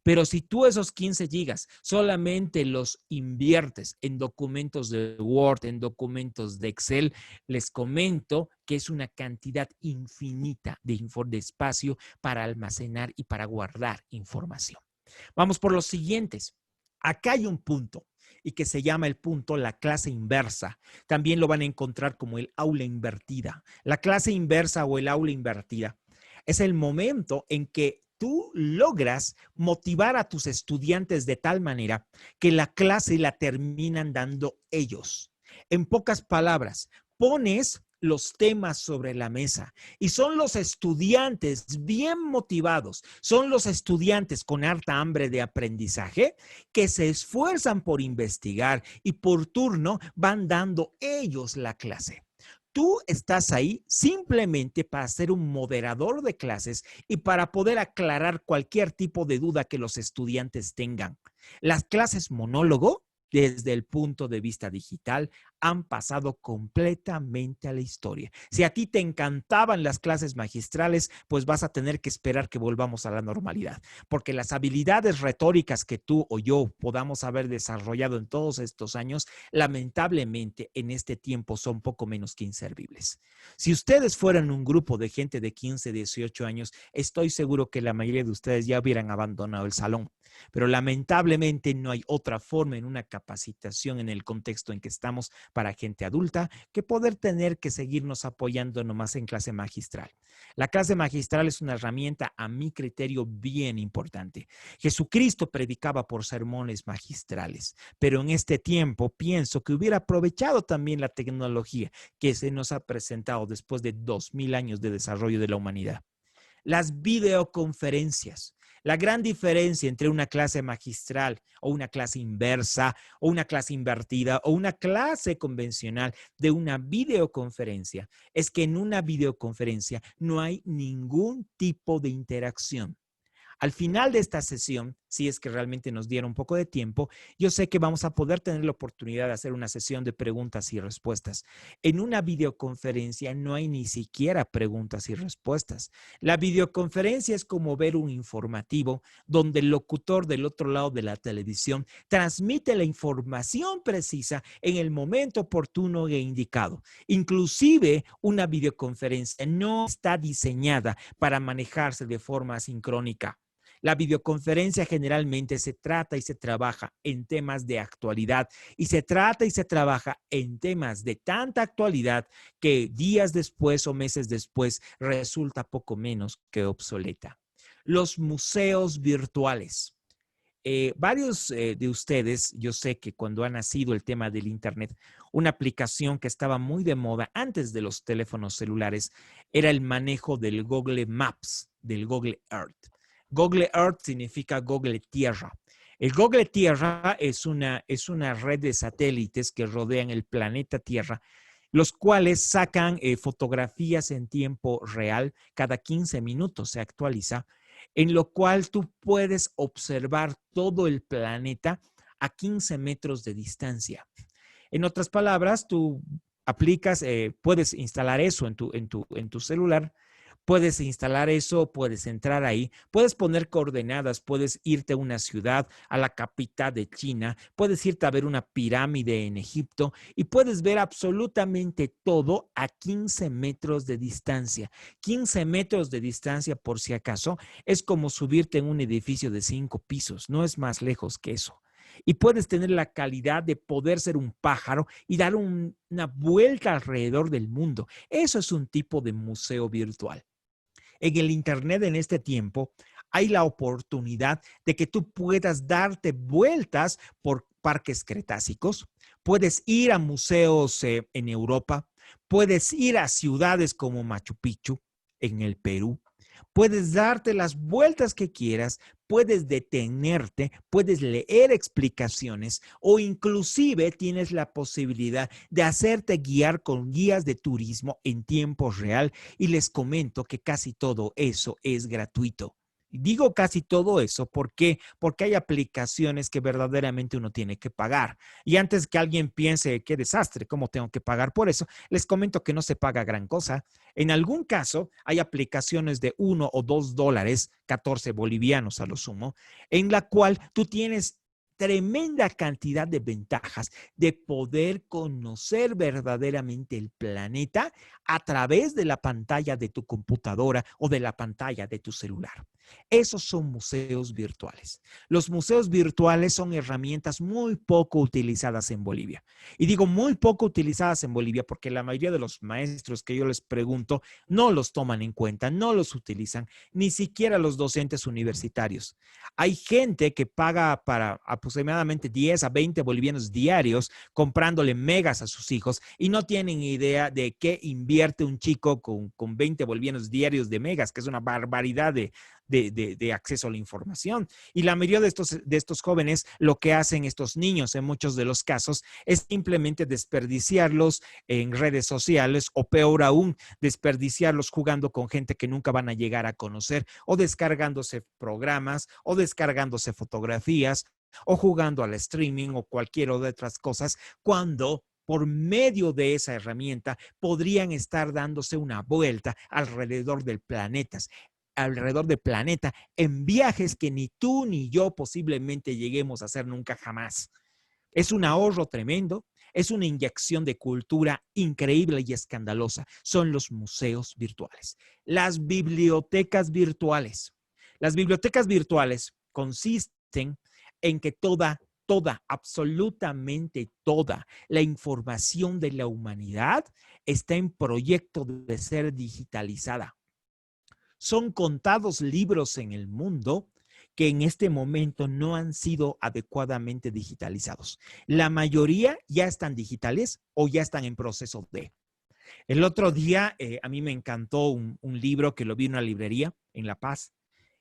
Pero si tú esos 15 gigas solamente los inviertes en documentos de Word, en documentos de Excel, les comento que es una cantidad infinita de espacio para almacenar y para guardar información. Vamos por los siguientes. Acá hay un punto y que se llama el punto la clase inversa. También lo van a encontrar como el aula invertida. La clase inversa o el aula invertida es el momento en que tú logras motivar a tus estudiantes de tal manera que la clase la terminan dando ellos. En pocas palabras, pones los temas sobre la mesa y son los estudiantes bien motivados, son los estudiantes con harta hambre de aprendizaje que se esfuerzan por investigar y por turno van dando ellos la clase. Tú estás ahí simplemente para ser un moderador de clases y para poder aclarar cualquier tipo de duda que los estudiantes tengan. Las clases monólogo, desde el punto de vista digital, han pasado completamente a la historia. Si a ti te encantaban las clases magistrales, pues vas a tener que esperar que volvamos a la normalidad, porque las habilidades retóricas que tú o yo podamos haber desarrollado en todos estos años, lamentablemente en este tiempo son poco menos que inservibles. Si ustedes fueran un grupo de gente de 15, 18 años, estoy seguro que la mayoría de ustedes ya hubieran abandonado el salón. Pero lamentablemente no hay otra forma en una capacitación en el contexto en que estamos para gente adulta que poder tener que seguirnos apoyando nomás en clase magistral. La clase magistral es una herramienta a mi criterio bien importante. Jesucristo predicaba por sermones magistrales, pero en este tiempo pienso que hubiera aprovechado también la tecnología que se nos ha presentado después de 2000 años de desarrollo de la humanidad. Las videoconferencias. La gran diferencia entre una clase magistral o una clase inversa o una clase invertida o una clase convencional de una videoconferencia es que en una videoconferencia no hay ningún tipo de interacción. Al final de esta sesión, si es que realmente nos diera un poco de tiempo, yo sé que vamos a poder tener la oportunidad de hacer una sesión de preguntas y respuestas. En una videoconferencia no hay ni siquiera preguntas y respuestas. La videoconferencia es como ver un informativo donde el locutor del otro lado de la televisión transmite la información precisa en el momento oportuno e indicado. Inclusive, una videoconferencia no está diseñada para manejarse de forma asincrónica. La videoconferencia generalmente se trata y se trabaja en temas de actualidad y se trata y se trabaja en temas de tanta actualidad que días después o meses después resulta poco menos que obsoleta. Los museos virtuales. Varios de ustedes, yo sé que cuando ha nacido el tema del Internet, una aplicación que estaba muy de moda antes de los teléfonos celulares era el manejo del Google Maps, del Google Earth. Google Earth significa Google Tierra. El Google Tierra es una red de satélites que rodean el planeta Tierra, los cuales sacan fotografías en tiempo real, cada 15 minutos se actualiza, en lo cual tú puedes observar todo el planeta a 15 metros de distancia. En otras palabras, tú aplicas, puedes instalar eso en tu celular, puedes instalar eso, puedes entrar ahí, puedes poner coordenadas, puedes irte a una ciudad, a la capital de China, puedes irte a ver una pirámide en Egipto y puedes ver absolutamente todo a 15 metros de distancia. 15 metros de distancia, por si acaso, es como subirte en un edificio de 5 pisos, no es más lejos que eso. y puedes tener la calidad de poder ser un pájaro y dar una vuelta alrededor del mundo. Eso es un tipo de museo virtual. En el Internet en este tiempo hay la oportunidad de que tú puedas darte vueltas por parques cretácicos, puedes ir a museos en Europa, puedes ir a ciudades como Machu Picchu en el Perú, puedes darte las vueltas que quieras, puedes detenerte, puedes leer explicaciones o inclusive tienes la posibilidad de hacerte guiar con guías de turismo en tiempo real y les comento que casi todo eso es gratuito. Digo casi todo eso porque hay aplicaciones que verdaderamente uno tiene que pagar. Y antes que alguien piense, qué desastre, ¿cómo tengo que pagar por eso? Les comento que no se paga gran cosa. En algún caso, hay aplicaciones de $1 o $2, 14 bolivianos a lo sumo, en la cual tú tienes tremenda cantidad de ventajas de poder conocer verdaderamente el planeta a través de la pantalla de tu computadora o de la pantalla de tu celular. Esos son museos virtuales. Los museos virtuales son herramientas muy poco utilizadas en Bolivia. Y digo muy poco utilizadas en Bolivia porque la mayoría de los maestros que yo les pregunto no los toman en cuenta, no los utilizan, ni siquiera los docentes universitarios. Hay gente que paga para aproximadamente 10 a 20 bolivianos diarios comprándole megas a sus hijos y no tienen idea de qué invierte un chico con 20 bolivianos diarios de megas, que es una barbaridad de acceso a la información. Y la mayoría de estos jóvenes, lo que hacen estos niños en muchos de los casos es simplemente desperdiciarlos en redes sociales o peor aún, desperdiciarlos jugando con gente que nunca van a llegar a conocer o descargándose programas o descargándose fotografías o jugando al streaming o cualquier otra de otras cosas cuando por medio de esa herramienta podrían estar dándose una vuelta alrededor del planeta en viajes que ni tú ni yo posiblemente lleguemos a hacer nunca jamás. Es un ahorro tremendo, es una inyección de cultura increíble y escandalosa. Son los museos virtuales. Las bibliotecas virtuales. Las bibliotecas virtuales consisten en que absolutamente toda la información de la humanidad está en proyecto de ser digitalizada. Son contados libros en el mundo que en este momento no han sido adecuadamente digitalizados. La mayoría ya están digitales o ya están en proceso de. El otro día a mí me encantó un libro que lo vi en una librería en La Paz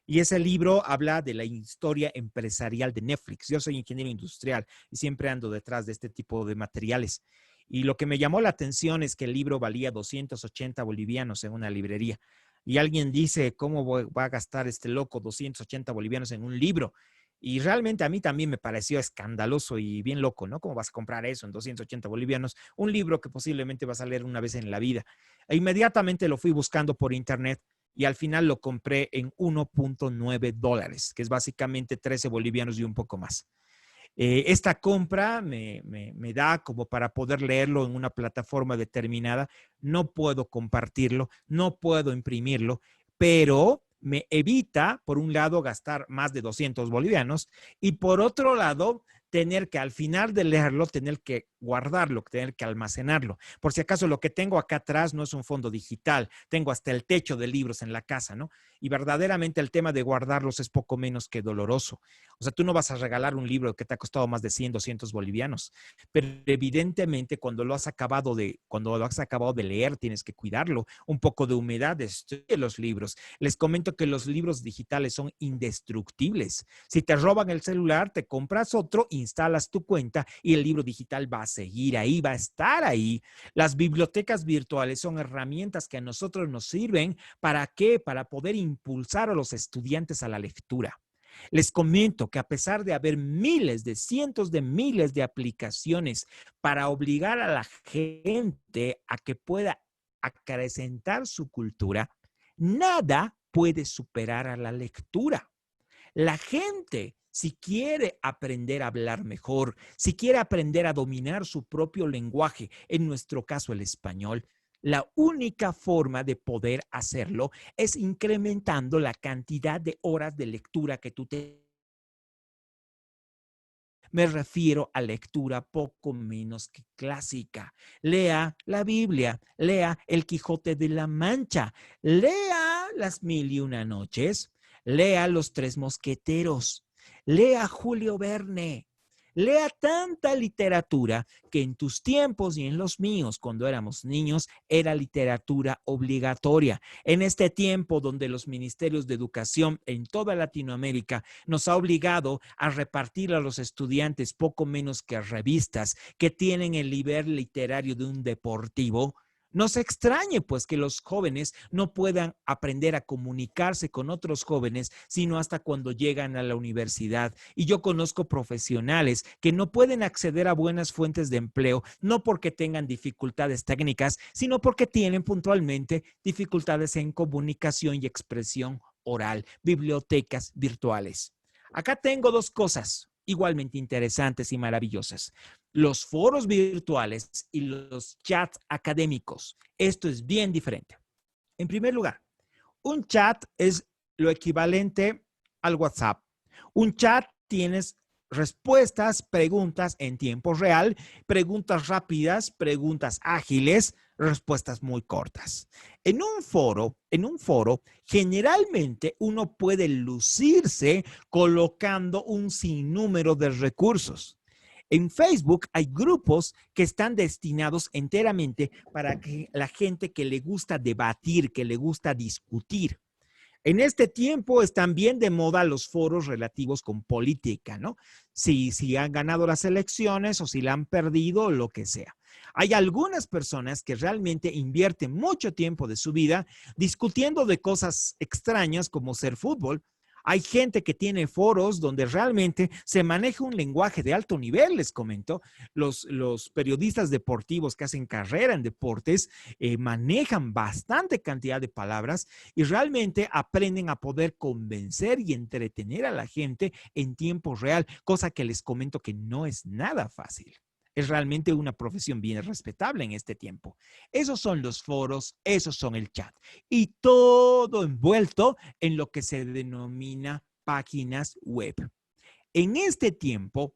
y ese libro habla de la historia empresarial de Netflix. Yo soy ingeniero industrial y siempre ando detrás de este tipo de materiales. Y lo que me llamó la atención es que el libro valía 280 bolivianos en una librería. Y alguien dice, ¿cómo va a gastar este loco 280 bolivianos en un libro? Y realmente a mí también me pareció escandaloso y bien loco, ¿no? ¿Cómo vas a comprar eso en 280 bolivianos? Un libro que posiblemente vas a leer una vez en la vida. E inmediatamente lo fui buscando por internet y al final lo compré en $1.9, que es básicamente 13 bolivianos y un poco más. Esta compra me da como para poder leerlo en una plataforma determinada. No puedo compartirlo, no puedo imprimirlo, pero me evita, por un lado, gastar más de 200 bolivianos y por otro lado, tener que al final de leerlo, tener que guardarlo, tener que almacenarlo. Por si acaso lo que tengo acá atrás no es un fondo digital, tengo hasta el techo de libros en la casa, ¿no? Y verdaderamente el tema de guardarlos es poco menos que doloroso. O sea, tú no vas a regalar un libro que te ha costado más de 100, 200 bolivianos, pero evidentemente cuando lo has acabado de leer, tienes que cuidarlo. Un poco de humedad destruye los libros. Les comento que los libros digitales son indestructibles. Si te roban el celular, te compras otro, instalas tu cuenta y el libro digital va a seguir ahí, va a estar ahí. Las bibliotecas virtuales son herramientas que a nosotros nos sirven. ¿Para qué? Para poder impulsar a los estudiantes a la lectura. Les comento que a pesar de haber cientos de miles de aplicaciones para obligar a la gente a que pueda acrecentar su cultura, nada puede superar a la lectura. La gente, si quiere aprender a hablar mejor, si quiere aprender a dominar su propio lenguaje, en nuestro caso el español, la única forma de poder hacerlo es incrementando la cantidad de horas de lectura que tú te Me refiero a lectura poco menos que clásica. Lea la Biblia, lea El Quijote de la Mancha, lea Las Mil y Una Noches, lea Los Tres Mosqueteros, lea Julio Verne. Lea tanta literatura que en tus tiempos y en los míos, cuando éramos niños, era literatura obligatoria. En este tiempo donde los ministerios de educación en toda Latinoamérica nos ha obligado a repartir a los estudiantes poco menos que revistas que tienen el nivel literario de un deportivo, nos extrañe pues que los jóvenes no puedan aprender a comunicarse con otros jóvenes, sino hasta cuando llegan a la universidad. Y yo conozco profesionales que no pueden acceder a buenas fuentes de empleo, no porque tengan dificultades técnicas, sino porque tienen puntualmente dificultades en comunicación y expresión oral, bibliotecas virtuales. Acá tengo dos cosas igualmente interesantes y maravillosas: los foros virtuales y los chats académicos. Esto es bien diferente. En primer lugar, un chat es lo equivalente al WhatsApp. Un chat tienes respuestas, preguntas en tiempo real, preguntas rápidas, preguntas ágiles, respuestas muy cortas. En un foro, generalmente uno puede lucirse colocando un sinnúmero de recursos. En Facebook hay grupos que están destinados enteramente para que la gente que le gusta debatir, que le gusta discutir. En este tiempo están bien de moda los foros relativos con política, ¿no? Si han ganado las elecciones o si la han perdido, lo que sea. Hay algunas personas que realmente invierten mucho tiempo de su vida discutiendo de cosas extrañas como ser fútbol. Hay gente que tiene foros donde realmente se maneja un lenguaje de alto nivel, les comento. Los periodistas deportivos que hacen carrera en deportes manejan bastante cantidad de palabras y realmente aprenden a poder convencer y entretener a la gente en tiempo real, cosa que les comento que no es nada fácil. Es realmente una profesión bien respetable en este tiempo. Esos son los foros, esos son el chat. Y todo envuelto en lo que se denomina páginas web. En este tiempo,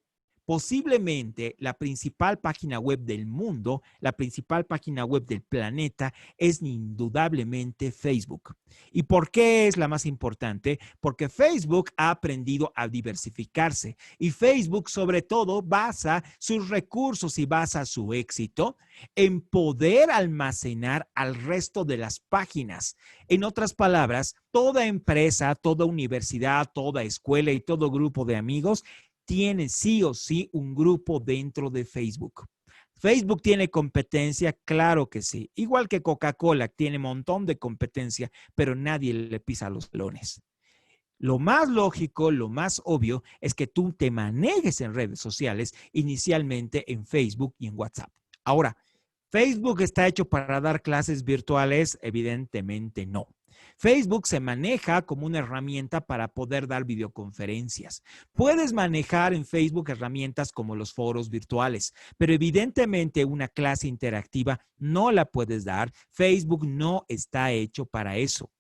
posiblemente la principal página web del mundo, la principal página web del planeta es indudablemente Facebook. ¿Y por qué es la más importante? Porque Facebook ha aprendido a diversificarse y Facebook sobre todo basa sus recursos y basa su éxito en poder almacenar al resto de las páginas. En otras palabras, toda empresa, toda universidad, toda escuela y todo grupo de amigos tiene sí o sí un grupo dentro de Facebook. Facebook tiene competencia, claro que sí. Igual que Coca-Cola tiene un montón de competencia, pero nadie le pisa los talones. Lo más lógico, lo más obvio es que tú te manejes en redes sociales, inicialmente en Facebook y en WhatsApp. Ahora, ¿Facebook está hecho para dar clases virtuales? Evidentemente no. Facebook se maneja como una herramienta para poder dar videoconferencias. Puedes manejar en Facebook herramientas como los foros virtuales, pero evidentemente una clase interactiva no la puedes dar. Facebook no está hecho para eso.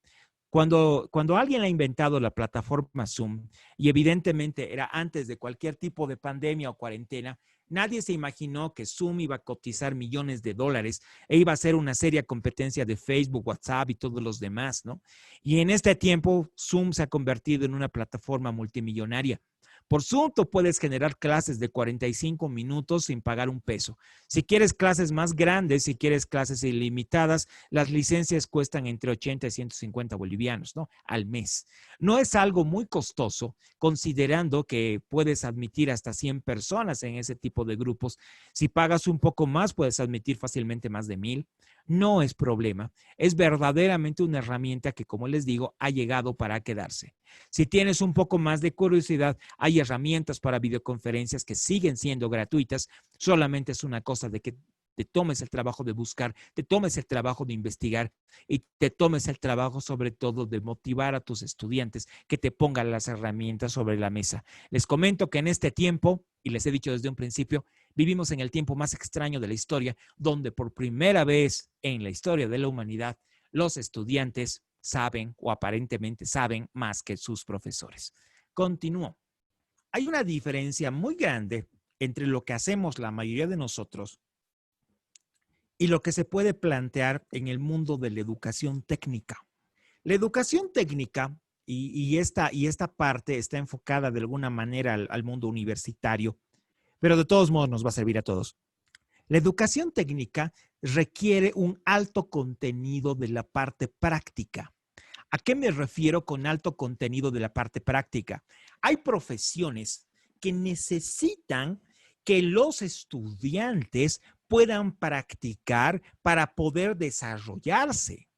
Cuando alguien ha inventado la plataforma Zoom, y evidentemente era antes de cualquier tipo de pandemia o cuarentena, nadie se imaginó que Zoom iba a cotizar millones de dólares e iba a ser una seria competencia de Facebook, WhatsApp y todos los demás, ¿no? Y en este tiempo, Zoom se ha convertido en una plataforma multimillonaria. Por Zoom tú puedes generar clases de 45 minutos sin pagar un peso. Si quieres clases más grandes, si quieres clases ilimitadas, las licencias cuestan entre 80 y 150 bolivianos, ¿no? Al mes. No es algo muy costoso, considerando que puedes admitir hasta 100 personas en ese tipo de grupos. Si pagas un poco más, puedes admitir fácilmente más de 1000. No es problema. Es verdaderamente una herramienta que, como les digo, ha llegado para quedarse. Si tienes un poco más de curiosidad, hay herramientas para videoconferencias que siguen siendo gratuitas. Solamente es una cosa de que te tomes el trabajo de buscar, te tomes el trabajo de investigar y te tomes el trabajo sobre todo de motivar a tus estudiantes que te pongan las herramientas sobre la mesa. Les comento que en este tiempo, y les he dicho desde un principio, vivimos en el tiempo más extraño de la historia, donde por primera vez en la historia de la humanidad, los estudiantes saben o aparentemente saben más que sus profesores. Continúo. hay una diferencia muy grande entre lo que hacemos la mayoría de nosotros y lo que se puede plantear en el mundo de la educación técnica. La educación técnica y esta parte está enfocada de alguna manera al mundo universitario, pero de todos modos nos va a servir a todos. La educación técnica requiere un alto contenido de la parte práctica. ¿A qué me refiero con alto contenido de la parte práctica? Hay profesiones que necesitan que los estudiantes puedan practicar para poder desarrollarse.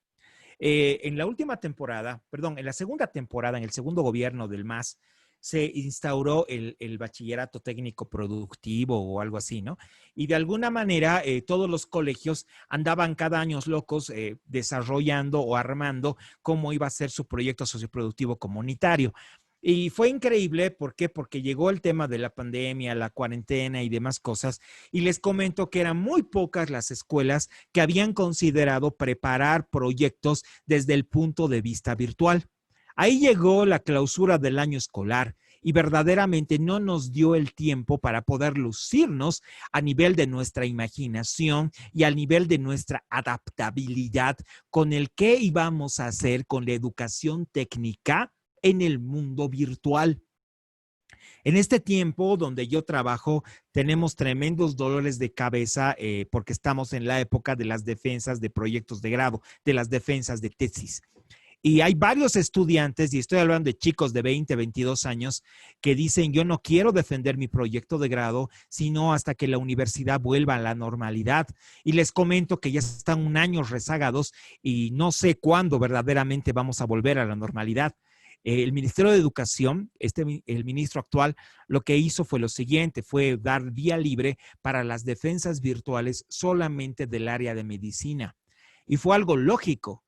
En la última temporada, perdón, en la segunda temporada, en el segundo gobierno del MAS, se instauró el bachillerato técnico productivo o algo así, ¿no? Y de alguna manera todos los colegios andaban cada año locos desarrollando o armando cómo iba a ser su proyecto socioproductivo comunitario. Y fue increíble, ¿por qué? Porque llegó el tema de la pandemia, la cuarentena y demás cosas, y les comento que eran muy pocas las escuelas que habían considerado preparar proyectos desde el punto de vista virtual. Ahí llegó la clausura del año escolar y verdaderamente no nos dio el tiempo para poder lucirnos a nivel de nuestra imaginación y al nivel de nuestra adaptabilidad con el que íbamos a hacer con la educación técnica en el mundo virtual. En este tiempo donde yo trabajo, tenemos tremendos dolores de cabeza porque estamos en la época de las defensas de proyectos de grado, de las defensas de tesis. Y hay varios estudiantes, y estoy hablando de chicos de 20, 22 años, que dicen, yo no quiero defender mi proyecto de grado, sino hasta que la universidad vuelva a la normalidad. Y les comento que ya están un año rezagados y no sé cuándo verdaderamente vamos a volver a la normalidad. El Ministerio de Educación, el ministro actual, lo que hizo fue lo siguiente, fue dar vía libre para las defensas virtuales solamente del área de medicina. Y fue algo lógico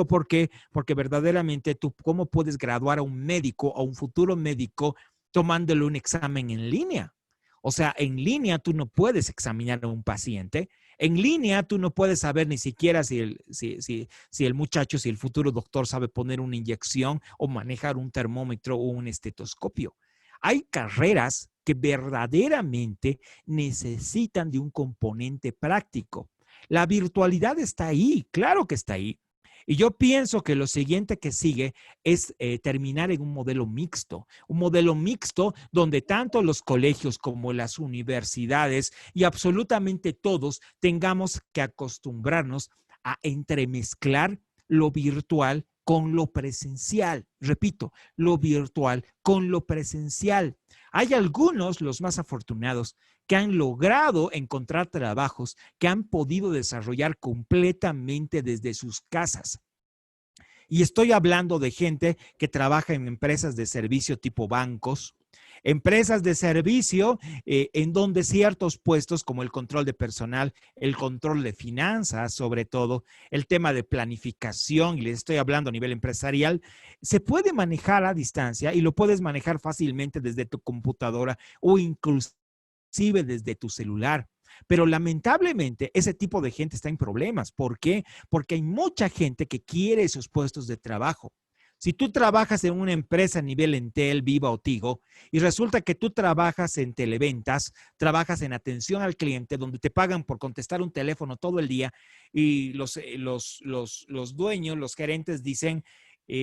porque verdaderamente tú, ¿cómo puedes graduar a un médico, a un futuro médico, tomándole un examen en línea? O sea, en línea tú no puedes examinar a un paciente. En línea tú no puedes saber ni siquiera si el muchacho, si el futuro doctor sabe poner una inyección o manejar un termómetro o un estetoscopio. Hay carreras que verdaderamente necesitan de un componente práctico. La virtualidad está ahí, claro que está ahí. Y yo pienso que lo siguiente que sigue es terminar en un modelo mixto donde tanto los colegios como las universidades y absolutamente todos tengamos que acostumbrarnos a entremezclar lo virtual con lo presencial. Repito, lo virtual con lo presencial. Hay algunos, los más afortunados, que han logrado encontrar trabajos que han podido desarrollar completamente desde sus casas. Y estoy hablando de gente que trabaja en empresas de servicio tipo bancos, empresas de servicio en donde ciertos puestos como el control de personal, el control de finanzas, sobre todo, el tema de planificación, y les estoy hablando a nivel empresarial, se puede manejar a distancia y lo puedes manejar fácilmente desde tu computadora o inclusive desde tu celular. Pero lamentablemente ese tipo de gente está en problemas. ¿Por qué? Porque hay mucha gente que quiere esos puestos de trabajo. Si tú trabajas en una empresa a nivel Entel, Viva o Tigo, y resulta que tú trabajas en televentas, trabajas en atención al cliente, donde te pagan por contestar un teléfono todo el día, y los dueños, los gerentes dicen,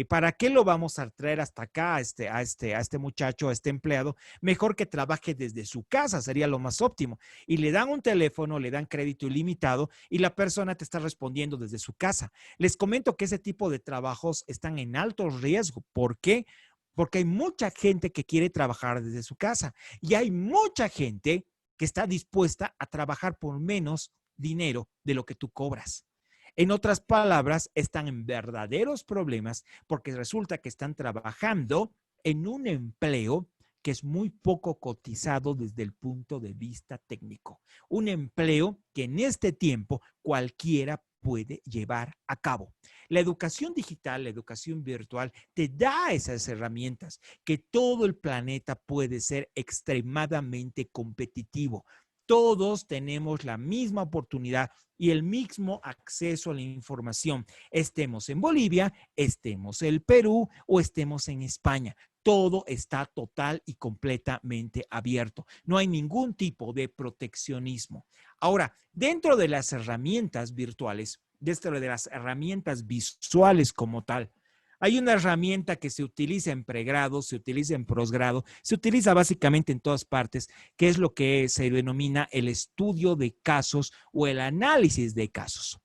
¿para qué lo vamos a traer hasta acá a este muchacho, a este empleado? Mejor que trabaje desde su casa, sería lo más óptimo. Y le dan un teléfono, le dan crédito ilimitado y la persona te está respondiendo desde su casa. Les comento que ese tipo de trabajos están en alto riesgo. ¿Por qué? Porque hay mucha gente que quiere trabajar desde su casa y hay mucha gente que está dispuesta a trabajar por menos dinero de lo que tú cobras. En otras palabras, están en verdaderos problemas porque resulta que están trabajando en un empleo que es muy poco cotizado desde el punto de vista técnico. Un empleo que en este tiempo cualquiera puede llevar a cabo. La educación digital, la educación virtual, te da esas herramientas que todo el planeta puede ser extremadamente competitivo. Todos tenemos la misma oportunidad y el mismo acceso a la información, estemos en Bolivia, estemos en Perú o estemos en España. Todo está total y completamente abierto. No hay ningún tipo de proteccionismo. Ahora, dentro de las herramientas virtuales, dentro de las herramientas visuales como tal, hay una herramienta que se utiliza en pregrado, se utiliza en posgrado, se utiliza básicamente en todas partes, que es lo que se denomina el estudio de casos o el análisis de casos.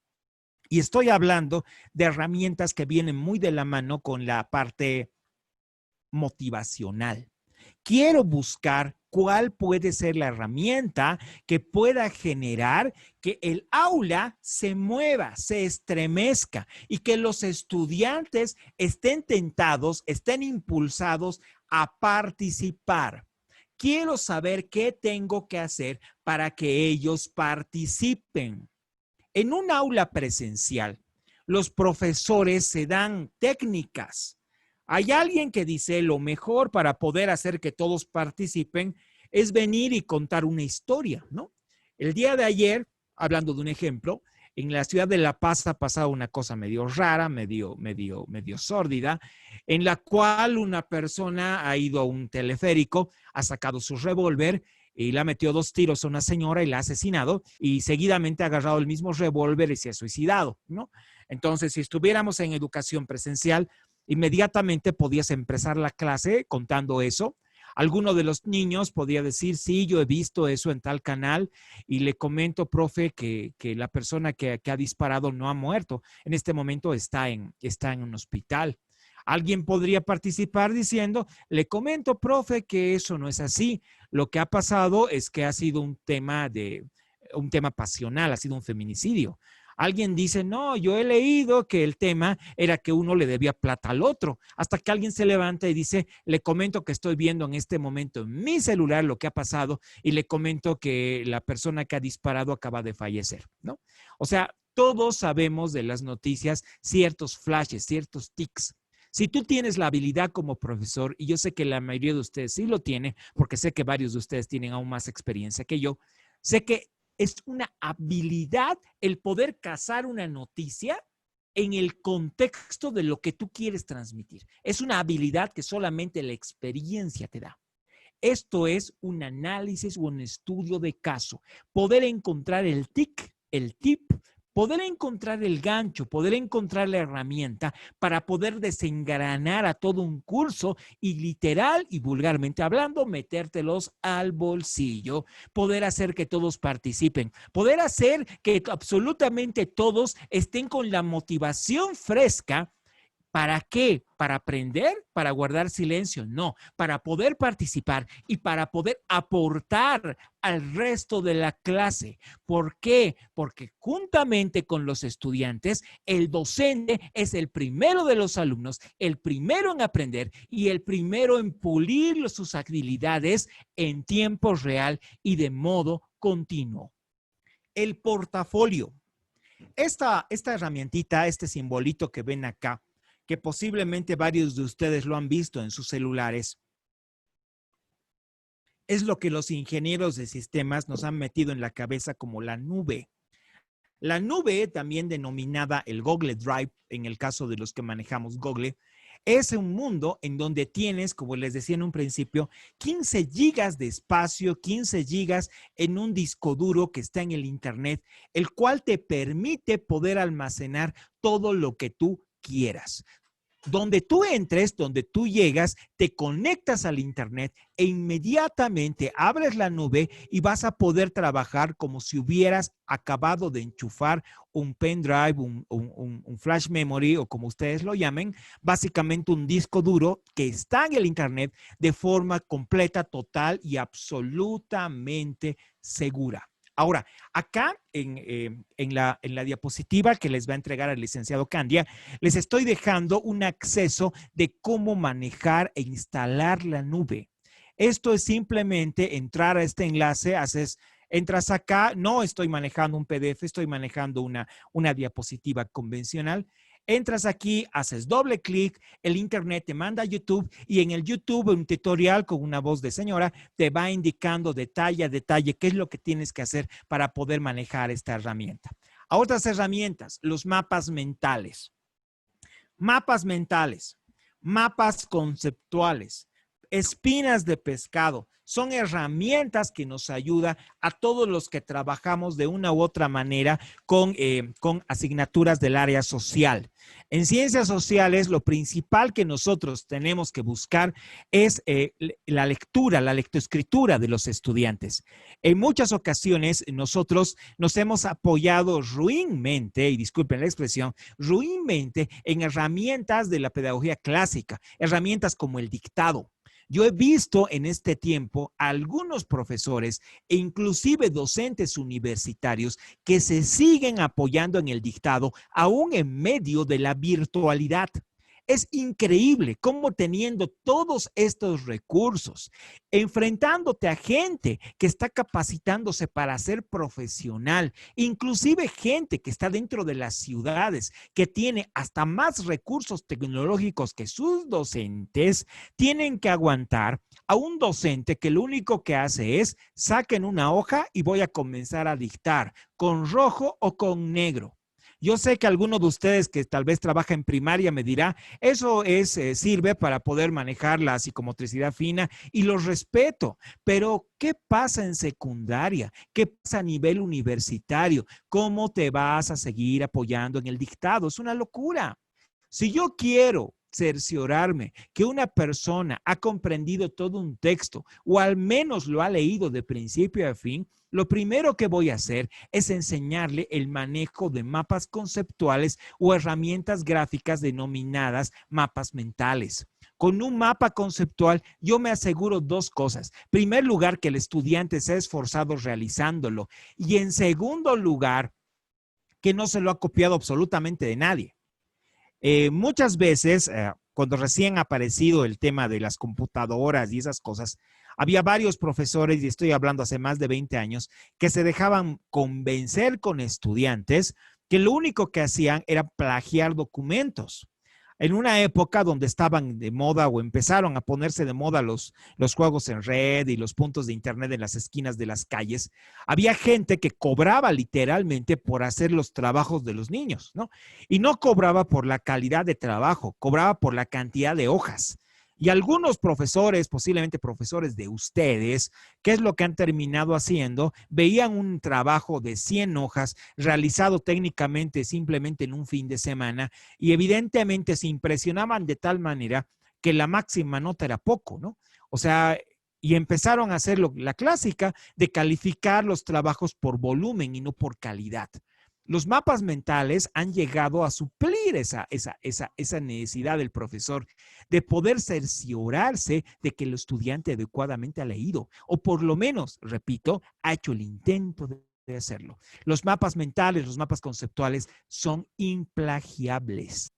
Y estoy hablando de herramientas que vienen muy de la mano con la parte motivacional. Quiero buscar cuál puede ser la herramienta que pueda generar que el aula se mueva, se estremezca y que los estudiantes estén tentados, estén impulsados a participar. Quiero saber qué tengo que hacer para que ellos participen. En un aula presencial, los profesores se dan técnicas. Hay alguien que dice lo mejor para poder hacer que todos participen es venir y contar una historia, ¿no? El día de ayer, hablando de un ejemplo, en la ciudad de La Paz ha pasado una cosa medio rara, medio sórdida, en la cual una persona ha ido a un teleférico, ha sacado su revólver y le ha metido 2 tiros a una señora y la ha asesinado y seguidamente ha agarrado el mismo revólver y se ha suicidado, ¿no? Entonces, si estuviéramos en educación presencial, inmediatamente podías empezar la clase contando eso. Alguno de los niños podría decir, sí, yo he visto eso en tal canal y le comento, profe, que la persona que ha disparado no ha muerto. En este momento está en un hospital. Alguien podría participar diciendo, le comento, profe, que eso no es así. Lo que ha pasado es que ha sido un tema pasional, ha sido un feminicidio. Alguien dice, no, yo he leído que el tema era que uno le debía plata al otro, hasta que alguien se levanta y dice, le comento que estoy viendo en este momento en mi celular lo que ha pasado y le comento que la persona que ha disparado acaba de fallecer, ¿no? O sea, todos sabemos de las noticias ciertos flashes, ciertos tics. Si tú tienes la habilidad como profesor, y yo sé que la mayoría de ustedes sí lo tiene, porque sé que varios de ustedes tienen aún más experiencia que yo, sé que es una habilidad el poder cazar una noticia en el contexto de lo que tú quieres transmitir. Es una habilidad que solamente la experiencia te da. Esto es un análisis o un estudio de caso. Poder encontrar el tic, el tip, poder encontrar el gancho, poder encontrar la herramienta para poder desengranar a todo un curso y literal y vulgarmente hablando, metértelos al bolsillo, poder hacer que todos participen, poder hacer que absolutamente todos estén con la motivación fresca. ¿Para qué? ¿Para aprender? ¿Para guardar silencio? No, para poder participar y para poder aportar al resto de la clase. ¿Por qué? Porque juntamente con los estudiantes, el docente es el primero de los alumnos, el primero en aprender y el primero en pulir sus habilidades en tiempo real y de modo continuo. El portafolio. Esta herramientita, este simbolito que ven acá, que posiblemente varios de ustedes lo han visto en sus celulares, es lo que los ingenieros de sistemas nos han metido en la cabeza como la nube. La nube, también denominada el Google Drive, en el caso de los que manejamos Google, es un mundo en donde tienes, como les decía en un principio, 15 gigas de espacio, 15 gigas en un disco duro que está en el Internet, el cual te permite poder almacenar todo lo que tú quieras. Donde tú entres, donde tú llegas, te conectas al Internet e inmediatamente abres la nube y vas a poder trabajar como si hubieras acabado de enchufar un pendrive, un flash memory o como ustedes lo llamen, básicamente un disco duro que está en el Internet de forma completa, total y absolutamente segura. Ahora, acá en la diapositiva que les va a entregar el licenciado Candia, les estoy dejando un acceso de cómo manejar e instalar la nube. Esto es simplemente entrar a este enlace, entras acá, no estoy manejando un PDF, estoy manejando una diapositiva convencional. Entras aquí, haces doble clic, el Internet te manda a YouTube y en el YouTube un tutorial con una voz de señora te va indicando detalle a detalle qué es lo que tienes que hacer para poder manejar esta herramienta. A otras herramientas, los mapas mentales. Mapas mentales. mapas conceptuales, espinas de pescado. Son herramientas que nos ayudan a todos los que trabajamos de una u otra manera con asignaturas del área social. En ciencias sociales, lo principal que nosotros tenemos que buscar es la lectura, la lectoescritura de los estudiantes. En muchas ocasiones nosotros nos hemos apoyado ruinmente, y disculpen la expresión, ruinmente en herramientas de la pedagogía clásica, herramientas como el dictado. Yo he visto en este tiempo a algunos profesores e inclusive docentes universitarios que se siguen apoyando en el dictado aún en medio de la virtualidad. Es increíble cómo teniendo todos estos recursos, enfrentándote a gente que está capacitándose para ser profesional, inclusive gente que está dentro de las ciudades, que tiene hasta más recursos tecnológicos que sus docentes, tienen que aguantar a un docente que lo único que hace es saquen una hoja y voy a comenzar a dictar con rojo o con negro. Yo sé que alguno de ustedes que tal vez trabaja en primaria me dirá, eso sirve para poder manejar la psicomotricidad fina y los respeto, pero ¿qué pasa en secundaria? ¿Qué pasa a nivel universitario? ¿Cómo te vas a seguir apoyando en el dictado? Es una locura. Si yo quiero cerciorarme que una persona ha comprendido todo un texto o al menos lo ha leído de principio a fin, lo primero que voy a hacer es enseñarle el manejo de mapas conceptuales o herramientas gráficas denominadas mapas mentales. Con un mapa conceptual yo me aseguro dos cosas. En primer lugar, que el estudiante se ha esforzado realizándolo y en segundo lugar, que no se lo ha copiado absolutamente de nadie. Muchas veces, cuando recién ha aparecido el tema de las computadoras y esas cosas, había varios profesores, y estoy hablando hace más de 20 años, que se dejaban convencer con estudiantes que lo único que hacían era plagiar documentos. En una época donde estaban de moda o empezaron a ponerse de moda los juegos en red y los puntos de internet en las esquinas de las calles, había gente que cobraba literalmente por hacer los trabajos de los niños, ¿no? Y no cobraba por la calidad de trabajo, cobraba por la cantidad de hojas. Y algunos profesores, posiblemente profesores de ustedes, ¿qué es lo que han terminado haciendo? Veían un trabajo de 100 hojas realizado técnicamente simplemente en un fin de semana y evidentemente se impresionaban de tal manera que la máxima nota era poco, ¿no? O sea, y empezaron a hacer la clásica de calificar los trabajos por volumen y no por calidad. Los mapas mentales han llegado a suplir esa necesidad del profesor de poder cerciorarse de que el estudiante adecuadamente ha leído o por lo menos, repito, ha hecho el intento de hacerlo. Los mapas mentales, los mapas conceptuales son implagiables.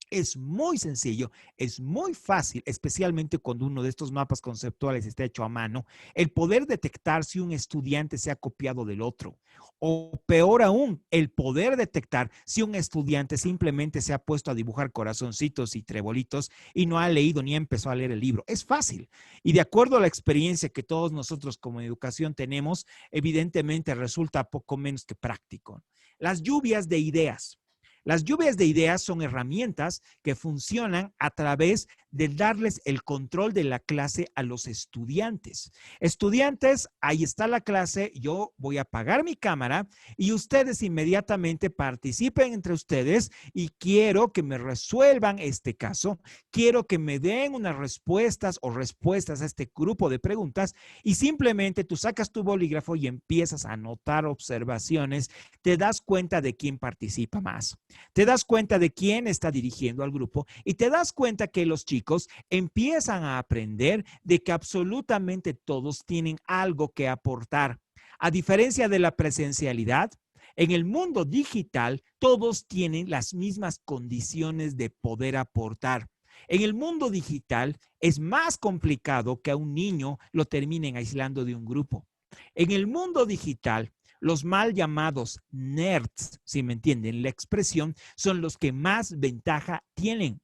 Es muy sencillo, es muy fácil, especialmente cuando uno de estos mapas conceptuales está hecho a mano, el poder detectar si un estudiante se ha copiado del otro. O peor aún, el poder detectar si un estudiante simplemente se ha puesto a dibujar corazoncitos y trebolitos y no ha leído ni empezó a leer el libro. Es fácil. Y de acuerdo a la experiencia que todos nosotros como educación tenemos, evidentemente resulta poco menos que práctico. Las lluvias de ideas. Las lluvias de ideas son herramientas que funcionan a través de darles el control de la clase a los estudiantes. Estudiantes, ahí está la clase, yo voy a apagar mi cámara y ustedes inmediatamente participen entre ustedes y quiero que me resuelvan este caso, quiero que me den unas respuestas o respuestas a este grupo de preguntas y simplemente tú sacas tu bolígrafo y empiezas a anotar observaciones, te das cuenta de quién participa más. Te das cuenta de quién está dirigiendo al grupo y te das cuenta que los chicos empiezan a aprender de que absolutamente todos tienen algo que aportar. A diferencia de la presencialidad, en el mundo digital todos tienen las mismas condiciones de poder aportar. En el mundo digital es más complicado que a un niño lo terminen aislando de un grupo. En el mundo digital, los mal llamados nerds, si me entienden la expresión, son los que más ventaja tienen.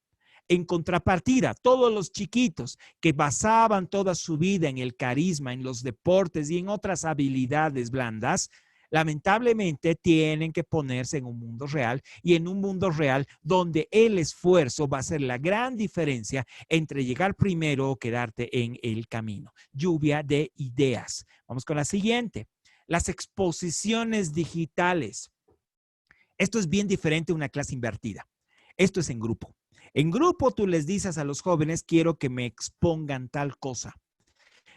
En contrapartida, todos los chiquitos que basaban toda su vida en el carisma, en los deportes y en otras habilidades blandas, Lamentablemente tienen que ponerse en un mundo real y en un mundo real donde el esfuerzo va a ser la gran diferencia entre llegar primero o quedarte en el camino. Lluvia de ideas. Vamos con la siguiente. Las exposiciones digitales. Esto es bien diferente a una clase invertida. Esto es en grupo. En grupo tú les dices a los jóvenes, quiero que me expongan tal cosa.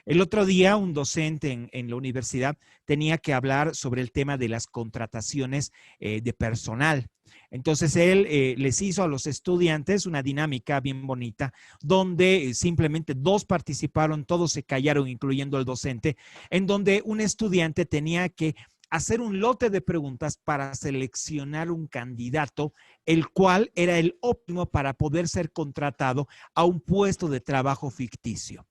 El otro día un docente en la universidad tenía que hablar sobre el tema de las contrataciones de personal. Entonces él les hizo a los estudiantes una dinámica bien bonita donde simplemente dos participaron, todos se callaron, incluyendo el docente, en donde un estudiante tenía que hacer un lote de preguntas para seleccionar un candidato, el cual era el óptimo para poder ser contratado a un puesto de trabajo ficticio.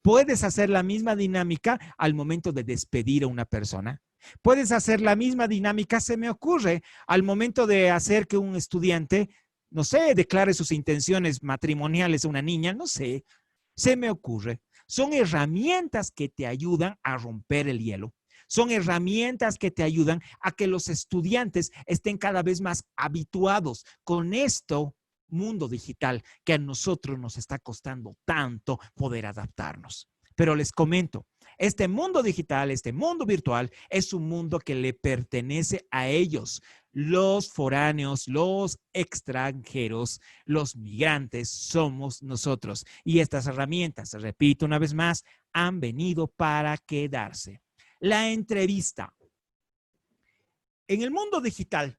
Puedes hacer la misma dinámica al momento de despedir a una persona. Puedes hacer la misma dinámica, se me ocurre, al momento de hacer que un estudiante, no sé, declare sus intenciones matrimoniales a una niña, no sé, se me ocurre. Son herramientas que te ayudan a romper el hielo. Son herramientas que te ayudan a que los estudiantes estén cada vez más habituados con esto mundo digital que a nosotros nos está costando tanto poder adaptarnos. Pero les comento, este mundo digital, este mundo virtual, es un mundo que le pertenece a ellos, los foráneos, los extranjeros, los migrantes, somos nosotros. Y estas herramientas, repito una vez más, han venido para quedarse. La entrevista. En el mundo digital,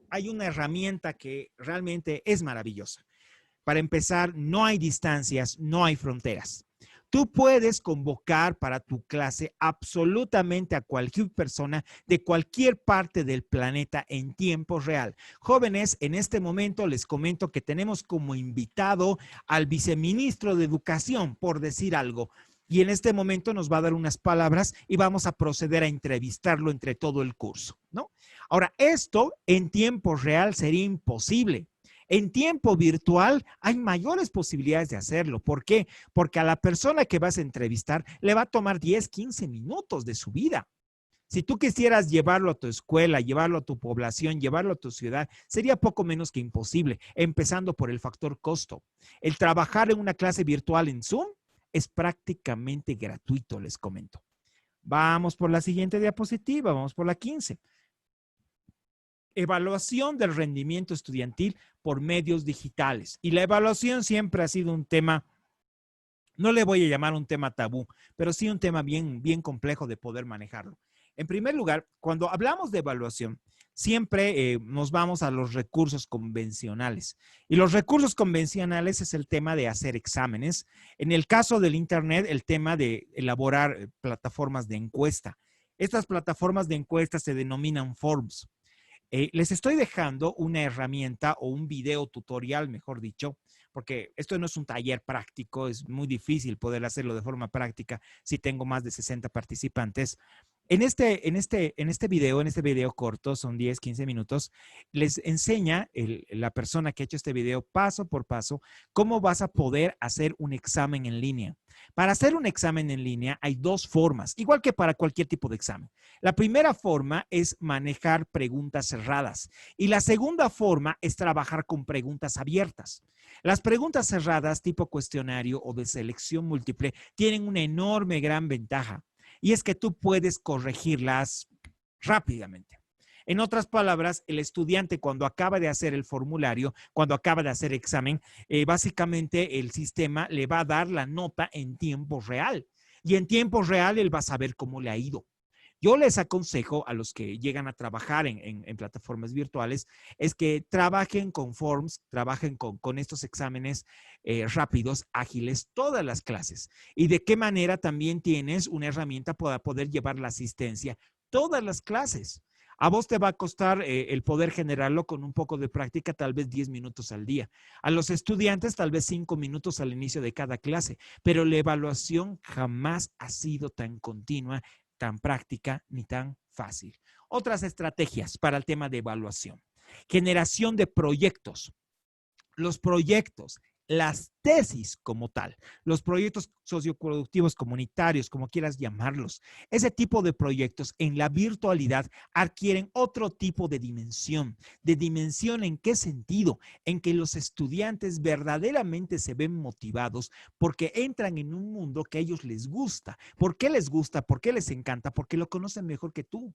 hay una herramienta que realmente es maravillosa. Para empezar, no hay distancias, no hay fronteras. Tú puedes convocar para tu clase absolutamente a cualquier persona de cualquier parte del planeta en tiempo real. Jóvenes, en este momento les comento que tenemos como invitado al viceministro de Educación, por decir algo. Y en este momento nos va a dar unas palabras y vamos a proceder a entrevistarlo entre todo el curso, ¿no? Ahora, esto en tiempo real sería imposible. En tiempo virtual hay mayores posibilidades de hacerlo. ¿Por qué? Porque a la persona que vas a entrevistar le va a tomar 10, 15 minutos de su vida. Si tú quisieras llevarlo a tu escuela, llevarlo a tu población, llevarlo a tu ciudad, sería poco menos que imposible, empezando por el factor costo. El trabajar en una clase virtual en Zoom es prácticamente gratuito, les comento. Vamos por la siguiente diapositiva, vamos por la 15. Evaluación del rendimiento estudiantil por medios digitales. Y la evaluación siempre ha sido un tema, no le voy a llamar un tema tabú, pero sí un tema bien complejo de poder manejarlo. En primer lugar, cuando hablamos de evaluación, siempre nos vamos a los recursos convencionales. Y los recursos convencionales es el tema de hacer exámenes. En el caso del Internet, el tema de elaborar plataformas de encuesta. Estas plataformas de encuesta se denominan forms. Les estoy dejando una herramienta o un video tutorial, mejor dicho, porque esto no es un taller práctico, es muy difícil poder hacerlo de forma práctica si tengo más de 60 participantes. En este video corto, son 10, 15 minutos, les enseña la persona que ha hecho este video paso por paso cómo vas a poder hacer un examen en línea. Para hacer un examen en línea hay dos formas, igual que para cualquier tipo de examen. La primera forma es manejar preguntas cerradas y la segunda forma es trabajar con preguntas abiertas. Las preguntas cerradas tipo cuestionario o de selección múltiple tienen una enorme gran ventaja. Y es que tú puedes corregirlas rápidamente. En otras palabras, el estudiante cuando acaba de hacer el formulario, cuando acaba de hacer examen, básicamente el sistema le va a dar la nota en tiempo real. Y en tiempo real él va a saber cómo le ha ido. Yo les aconsejo a los que llegan a trabajar en plataformas virtuales es que trabajen con forms, trabajen con estos exámenes rápidos, ágiles, todas las clases. Y de qué manera también tienes una herramienta para poder llevar la asistencia todas las clases. A vos te va a costar el poder generarlo con un poco de práctica, tal vez 10 minutos al día. A los estudiantes, tal vez 5 minutos al inicio de cada clase. Pero la evaluación jamás ha sido tan continua, tan práctica ni tan fácil. Otras estrategias para el tema de evaluación. Generación de proyectos. Los proyectos las tesis como tal, los proyectos socioproductivos comunitarios, como quieras llamarlos, ese tipo de proyectos en la virtualidad adquieren otro tipo de dimensión. ¿De dimensión en qué sentido? En que los estudiantes verdaderamente se ven motivados porque entran en un mundo que a ellos les gusta. ¿Por qué les gusta? ¿Por qué les encanta? Porque lo conocen mejor que tú.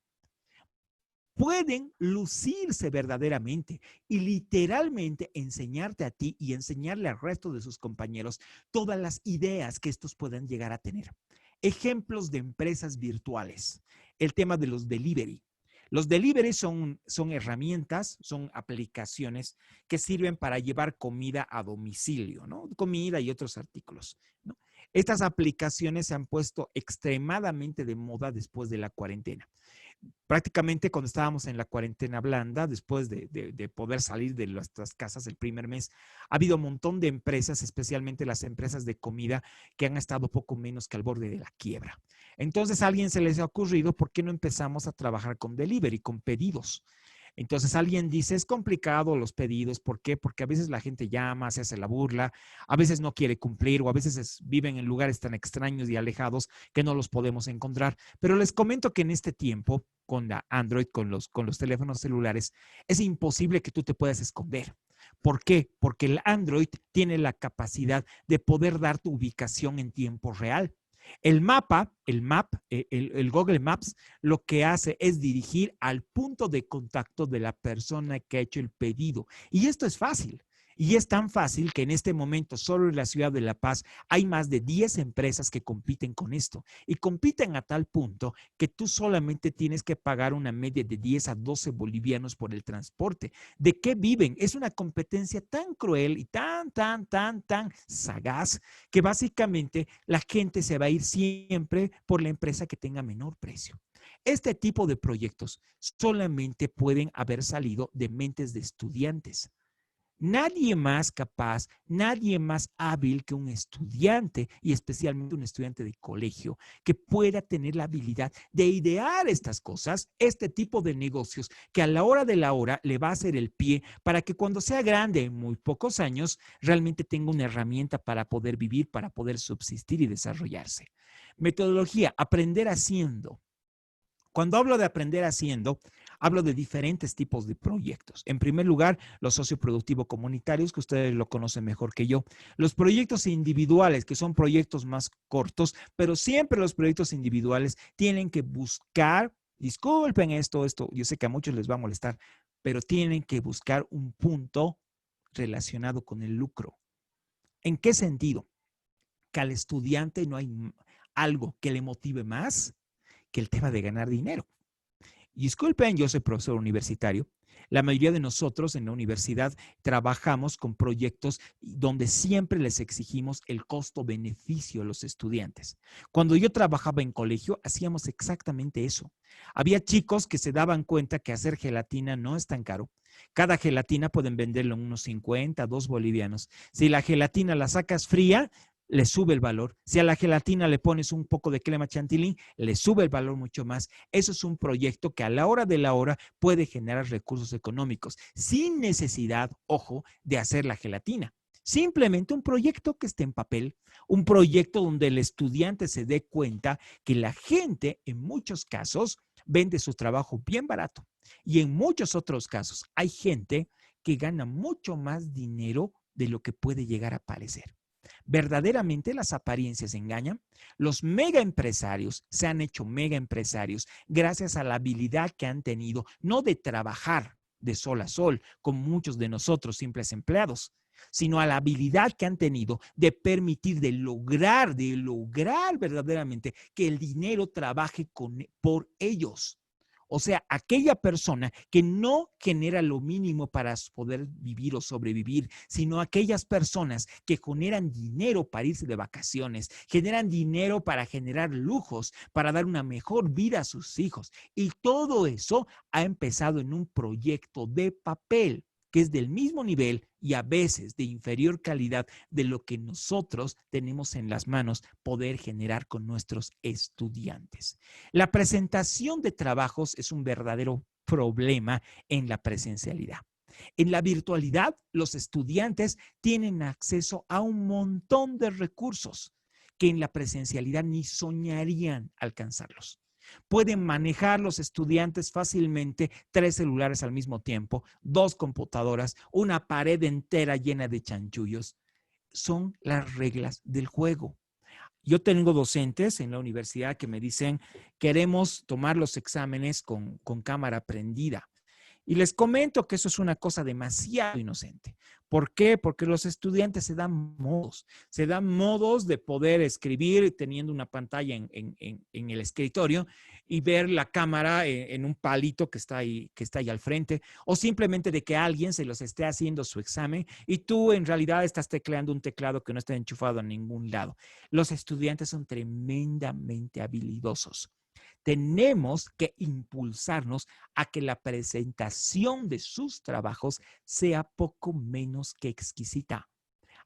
Pueden lucirse verdaderamente y literalmente enseñarte a ti y enseñarle al resto de sus compañeros todas las ideas que estos puedan llegar a tener. Ejemplos de empresas virtuales. El tema de los delivery. Los delivery son herramientas, son aplicaciones que sirven para llevar comida a domicilio, ¿no? Comida y otros artículos, ¿no? Estas aplicaciones se han puesto extremadamente de moda después de la cuarentena. Prácticamente cuando estábamos en la cuarentena blanda, después de poder salir de nuestras casas el primer mes, ha habido un montón de empresas, especialmente las empresas de comida, que han estado poco menos que al borde de la quiebra. Entonces a alguien se les ha ocurrido, ¿por qué no empezamos a trabajar con delivery, con pedidos? Entonces alguien dice, es complicado los pedidos. ¿Por qué? Porque a veces la gente llama, se hace la burla, a veces no quiere cumplir o a veces viven en lugares tan extraños y alejados que no los podemos encontrar. Pero les comento que en este tiempo, con la Android, con los teléfonos celulares, es imposible que tú te puedas esconder. ¿Por qué? Porque el Android tiene la capacidad de poder dar tu ubicación en tiempo real. El Google Maps, lo que hace es dirigir al punto de contacto de la persona que ha hecho el pedido. Y esto es fácil. Y es tan fácil que en este momento, solo en la ciudad de La Paz, hay más de 10 empresas que compiten con esto. Y compiten a tal punto que tú solamente tienes que pagar una media de 10 a 12 bolivianos por el transporte. ¿De qué viven? Es una competencia tan cruel y tan sagaz que básicamente la gente se va a ir siempre por la empresa que tenga menor precio. Este tipo de proyectos solamente pueden haber salido de mentes de estudiantes. Nadie más capaz, nadie más hábil que un estudiante y especialmente un estudiante de colegio que pueda tener la habilidad de idear estas cosas, este tipo de negocios que a la hora de la hora le va a hacer el pie para que cuando sea grande en muy pocos años realmente tenga una herramienta para poder vivir, para poder subsistir y desarrollarse. Metodología, aprender haciendo. Cuando hablo de aprender haciendo, hablo de diferentes tipos de proyectos. En primer lugar, los socioproductivos comunitarios, que ustedes lo conocen mejor que yo. Los proyectos individuales, que son proyectos más cortos, pero siempre los proyectos individuales tienen que buscar, disculpen esto, yo sé que a muchos les va a molestar, pero tienen que buscar un punto relacionado con el lucro. ¿En qué sentido? Que al estudiante no hay algo que le motive más que el tema de ganar dinero. Disculpen, yo soy profesor universitario. La mayoría de nosotros en la universidad trabajamos con proyectos donde siempre les exigimos el costo-beneficio a los estudiantes. Cuando yo trabajaba en colegio, hacíamos exactamente eso. Había chicos que se daban cuenta que hacer gelatina no es tan caro. Cada gelatina pueden venderlo en unos 50, 2 bolivianos. Si la gelatina la sacas fría, le sube el valor. Si a la gelatina le pones un poco de crema chantilly, le sube el valor mucho más. Eso es un proyecto que a la hora de la hora puede generar recursos económicos sin necesidad, ojo, de hacer la gelatina. Simplemente un proyecto que esté en papel, un proyecto donde el estudiante se dé cuenta que la gente en muchos casos vende su trabajo bien barato y en muchos otros casos hay gente que gana mucho más dinero de lo que puede llegar a parecer. Verdaderamente las apariencias engañan. Los mega empresarios se han hecho mega empresarios gracias a la habilidad que han tenido, no de trabajar de sol a sol, como muchos de nosotros simples empleados, sino a la habilidad que han tenido de permitir, de lograr verdaderamente que el dinero trabaje por ellos. O sea, aquella persona que no genera lo mínimo para poder vivir o sobrevivir, sino aquellas personas que generan dinero para irse de vacaciones, generan dinero para generar lujos, para dar una mejor vida a sus hijos. Y todo eso ha empezado en un proyecto de papel que es del mismo nivel y a veces de inferior calidad de lo que nosotros tenemos en las manos poder generar con nuestros estudiantes. La presentación de trabajos es un verdadero problema en la presencialidad. En la virtualidad, los estudiantes tienen acceso a un montón de recursos que en la presencialidad ni soñarían alcanzarlos. Pueden manejar los estudiantes fácilmente 3 celulares al mismo tiempo, 2 computadoras, una pared entera llena de chanchullos. Son las reglas del juego. Yo tengo docentes en la universidad que me dicen, queremos tomar los exámenes con cámara prendida. Y les comento que eso es una cosa demasiado inocente. ¿Por qué? Porque los estudiantes se dan modos de poder escribir teniendo una pantalla en el escritorio y ver la cámara en un palito que está ahí al frente, o simplemente de que alguien se los esté haciendo su examen y tú en realidad estás tecleando un teclado que no está enchufado a ningún lado. Los estudiantes son tremendamente habilidosos. Tenemos que impulsarnos a que la presentación de sus trabajos sea poco menos que exquisita.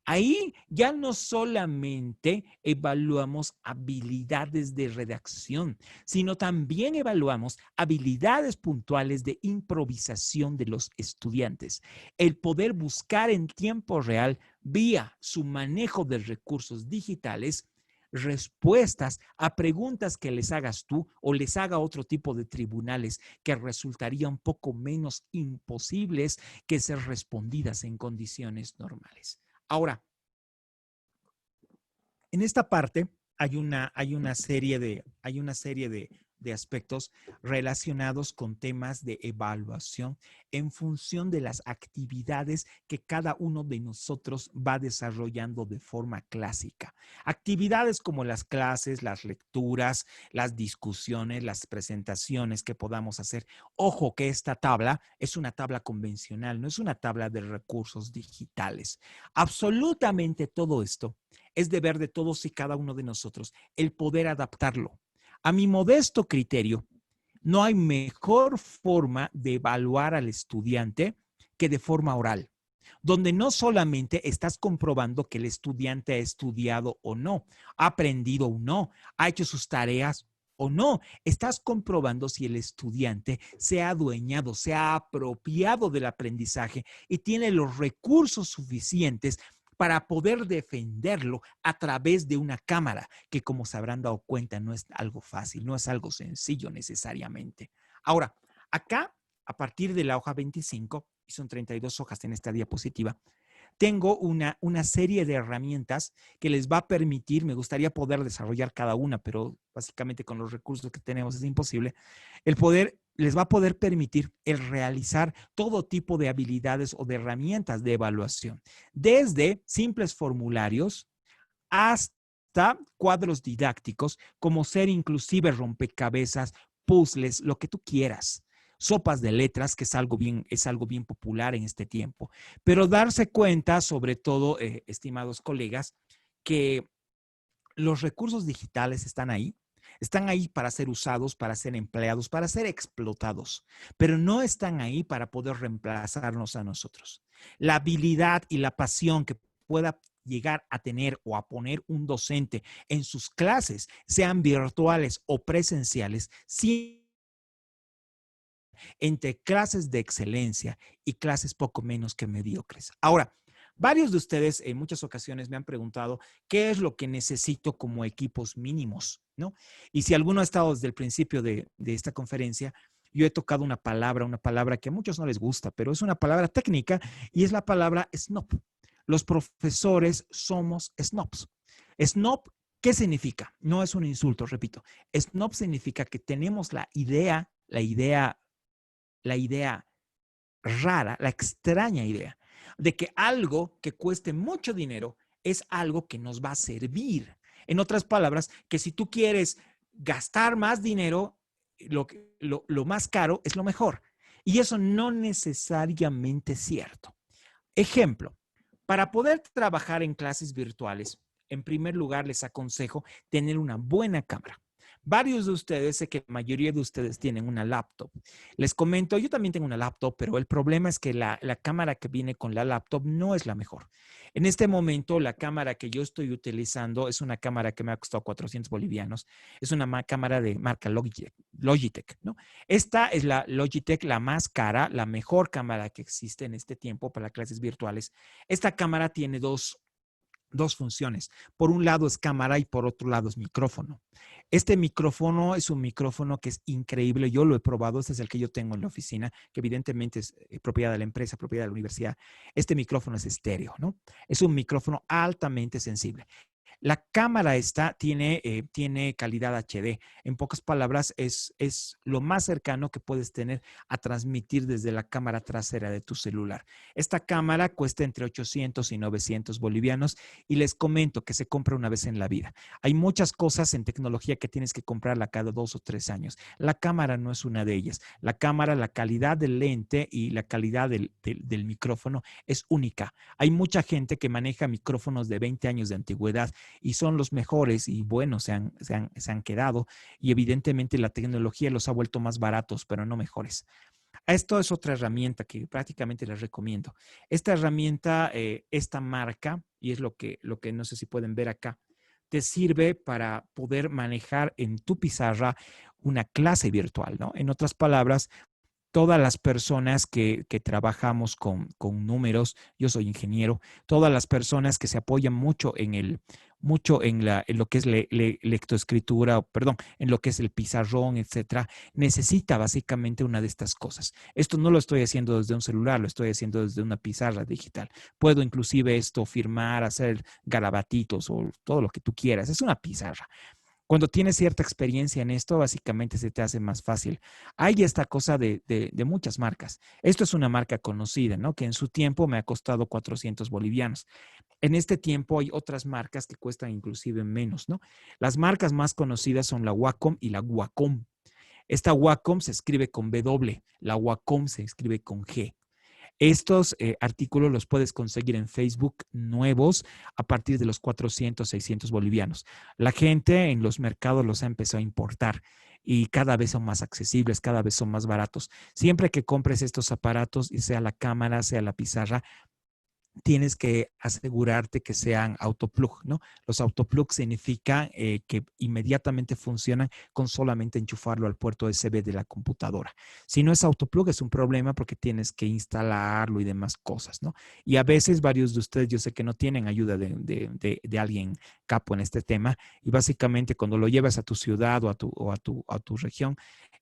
Ahí ya no solamente evaluamos habilidades de redacción, sino también evaluamos habilidades puntuales de improvisación de los estudiantes. El poder buscar en tiempo real, vía su manejo de recursos digitales, respuestas a preguntas que les hagas tú o les haga otro tipo de tribunales que resultarían poco menos imposibles que ser respondidas en condiciones normales. Ahora, en esta parte hay una serie de aspectos relacionados con temas de evaluación en función de las actividades que cada uno de nosotros va desarrollando de forma clásica. Actividades como las clases, las lecturas, las discusiones, las presentaciones que podamos hacer. Ojo que esta tabla es una tabla convencional, no es una tabla de recursos digitales. Absolutamente todo esto es deber de todos y cada uno de nosotros el poder adaptarlo. A mi modesto criterio, no hay mejor forma de evaluar al estudiante que de forma oral, donde no solamente estás comprobando que el estudiante ha estudiado o no, ha aprendido o no, ha hecho sus tareas o no, estás comprobando si el estudiante se ha adueñado, se ha apropiado del aprendizaje y tiene los recursos suficientes para poder defenderlo a través de una cámara, que como se habrán dado cuenta no es algo fácil, no es algo sencillo necesariamente. Ahora, acá, a partir de la hoja 25, y son 32 hojas en esta diapositiva, tengo una serie de herramientas que les va a permitir, me gustaría poder desarrollar cada una, pero básicamente con los recursos que tenemos es imposible, les va a poder permitir el realizar todo tipo de habilidades o de herramientas de evaluación, desde simples formularios hasta cuadros didácticos, como ser inclusive rompecabezas, puzzles, lo que tú quieras. Sopas de letras, que es algo bien popular en este tiempo. Pero darse cuenta, sobre todo, estimados colegas, que los recursos digitales están ahí para ser usados, para ser empleados, para ser explotados, pero no están ahí para poder reemplazarnos a nosotros. La habilidad y la pasión que pueda llegar a tener o a poner un docente en sus clases, sean virtuales o presenciales, sí, entre clases de excelencia y clases poco menos que mediocres. Ahora, varios de ustedes en muchas ocasiones me han preguntado qué es lo que necesito como equipos mínimos, ¿no? Y si alguno ha estado desde el principio de esta conferencia, yo he tocado una palabra que a muchos no les gusta, pero es una palabra técnica y es la palabra snob. Los profesores somos snobs. Snob, ¿qué significa? No es un insulto, repito. Snob significa que tenemos la idea rara, la extraña idea de que algo que cueste mucho dinero es algo que nos va a servir. En otras palabras, que si tú quieres gastar más dinero, lo más caro es lo mejor. Y eso no necesariamente es cierto. Ejemplo, para poder trabajar en clases virtuales, en primer lugar les aconsejo tener una buena cámara. Varios de ustedes, sé que la mayoría de ustedes tienen una laptop. Les comento, yo también tengo una laptop, pero el problema es que la cámara que viene con la laptop no es la mejor. En este momento, la cámara que yo estoy utilizando es una cámara que me ha costado 400 bolivianos. Es una cámara de marca Logitech, ¿no? Esta es la Logitech, la más cara, la mejor cámara que existe en este tiempo para clases virtuales. Esta cámara tiene dos funciones. Por un lado es cámara y por otro lado es micrófono. Este micrófono es un micrófono que es increíble. Yo lo he probado. Este es el que yo tengo en la oficina, que evidentemente es propiedad de la empresa, propiedad de la universidad. Este micrófono es estéreo, ¿no? Es un micrófono altamente sensible. La cámara esta tiene calidad HD. En pocas palabras, es lo más cercano que puedes tener a transmitir desde la cámara trasera de tu celular. Esta cámara cuesta entre 800 y 900 bolivianos y les comento que se compra una vez en la vida. Hay muchas cosas en tecnología que tienes que comprarla cada 2 o 3 años. La cámara no es una de ellas. La cámara, la calidad del lente y la calidad del micrófono es única. Hay mucha gente que maneja micrófonos de 20 años de antigüedad y son los mejores y bueno, se han quedado y evidentemente la tecnología los ha vuelto más baratos, pero no mejores. Esto es otra herramienta que prácticamente les recomiendo. Esta herramienta, esta marca, y es lo que no sé si pueden ver acá, te sirve para poder manejar en tu pizarra una clase virtual, ¿no? En otras palabras, todas las personas que trabajamos con números, yo soy ingeniero, todas las personas que se apoyan mucho en lo que es lectoescritura, perdón, en lo que es el pizarrón, etcétera, necesita básicamente una de estas cosas. Esto no lo estoy haciendo desde un celular, lo estoy haciendo desde una pizarra digital. Puedo inclusive esto firmar, hacer garabatitos o todo lo que tú quieras. Es una pizarra. Cuando tienes cierta experiencia en esto, básicamente se te hace más fácil. Hay esta cosa de muchas marcas. Esto es una marca conocida, ¿no? Que en su tiempo me ha costado 400 bolivianos. En este tiempo hay otras marcas que cuestan inclusive menos, ¿no? Las marcas más conocidas son la Wacom y la Wacom. Esta Wacom se escribe con W, la Wacom se escribe con G. Estos artículos los puedes conseguir en Facebook nuevos a partir de los 400, 600 bolivianos. La gente en los mercados los ha empezado a importar y cada vez son más accesibles, cada vez son más baratos. Siempre que compres estos aparatos, y sea la cámara, sea la pizarra, tienes que asegurarte que sean autoplug, ¿no? Los autoplug significa que inmediatamente funcionan con solamente enchufarlo al puerto USB de la computadora. Si no es autoplug es un problema porque tienes que instalarlo y demás cosas, ¿no? Y a veces varios de ustedes, yo sé que no tienen ayuda de alguien capo en este tema y básicamente cuando lo llevas a tu ciudad o a tu región,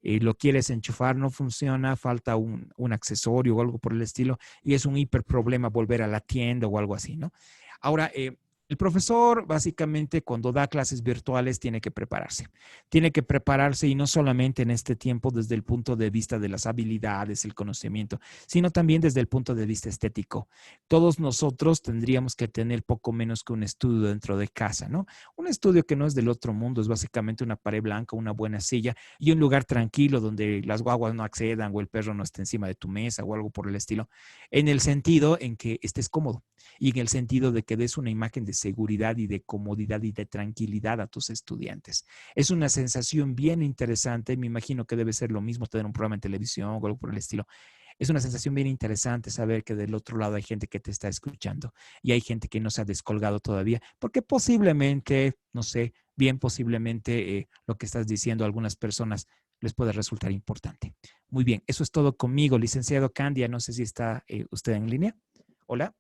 lo quieres enchufar, no funciona, falta un accesorio o algo por el estilo y es un hiper problema volver a la tienda o algo así, ¿no? Ahora, el profesor básicamente cuando da clases virtuales tiene que prepararse. Tiene que prepararse y no solamente en este tiempo desde el punto de vista de las habilidades, el conocimiento, sino también desde el punto de vista estético. Todos nosotros tendríamos que tener poco menos que un estudio dentro de casa, ¿no? Un estudio que no es del otro mundo, es básicamente una pared blanca, una buena silla y un lugar tranquilo donde las guaguas no accedan o el perro no esté encima de tu mesa o algo por el estilo, en el sentido en que estés cómodo y en el sentido de que des una imagen de seguridad y de comodidad y de tranquilidad a tus estudiantes. Es una sensación bien interesante, me imagino que debe ser lo mismo tener un programa en televisión o algo por el estilo. Es una sensación bien interesante saber que del otro lado hay gente que te está escuchando y hay gente que no se ha descolgado todavía, porque posiblemente, no sé, bien posiblemente lo que estás diciendo a algunas personas les puede resultar importante. Muy bien, eso es todo conmigo, licenciado Candia, no sé si está usted en línea. Hola.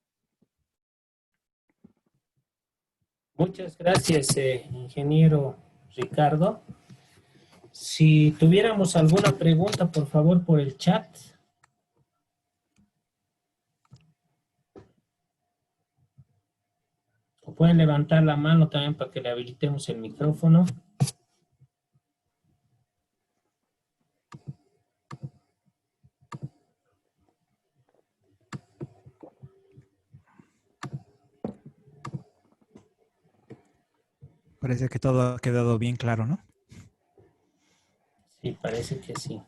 Muchas gracias, ingeniero Ricardo. Si tuviéramos alguna pregunta, por favor, por el chat. O pueden levantar la mano también para que le habilitemos el micrófono. Parece que todo ha quedado bien claro, ¿no? Sí, parece que sí.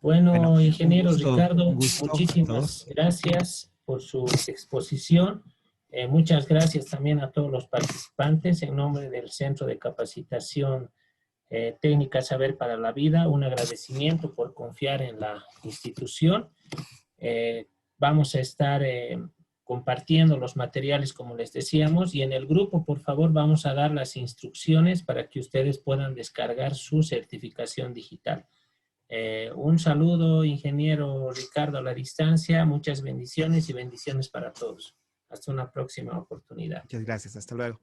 Bueno, ingeniero Ricardo, muchísimas gracias por su exposición. Muchas gracias también a todos los participantes en nombre del Centro de Capacitación Técnica Saber para la Vida, un agradecimiento por confiar en la institución. Vamos a estar compartiendo los materiales, como les decíamos, y en el grupo, por favor, vamos a dar las instrucciones para que ustedes puedan descargar su certificación digital. Un saludo, ingeniero Ricardo, a la distancia. Muchas bendiciones y bendiciones para todos. Hasta una próxima oportunidad. Muchas gracias. Hasta luego.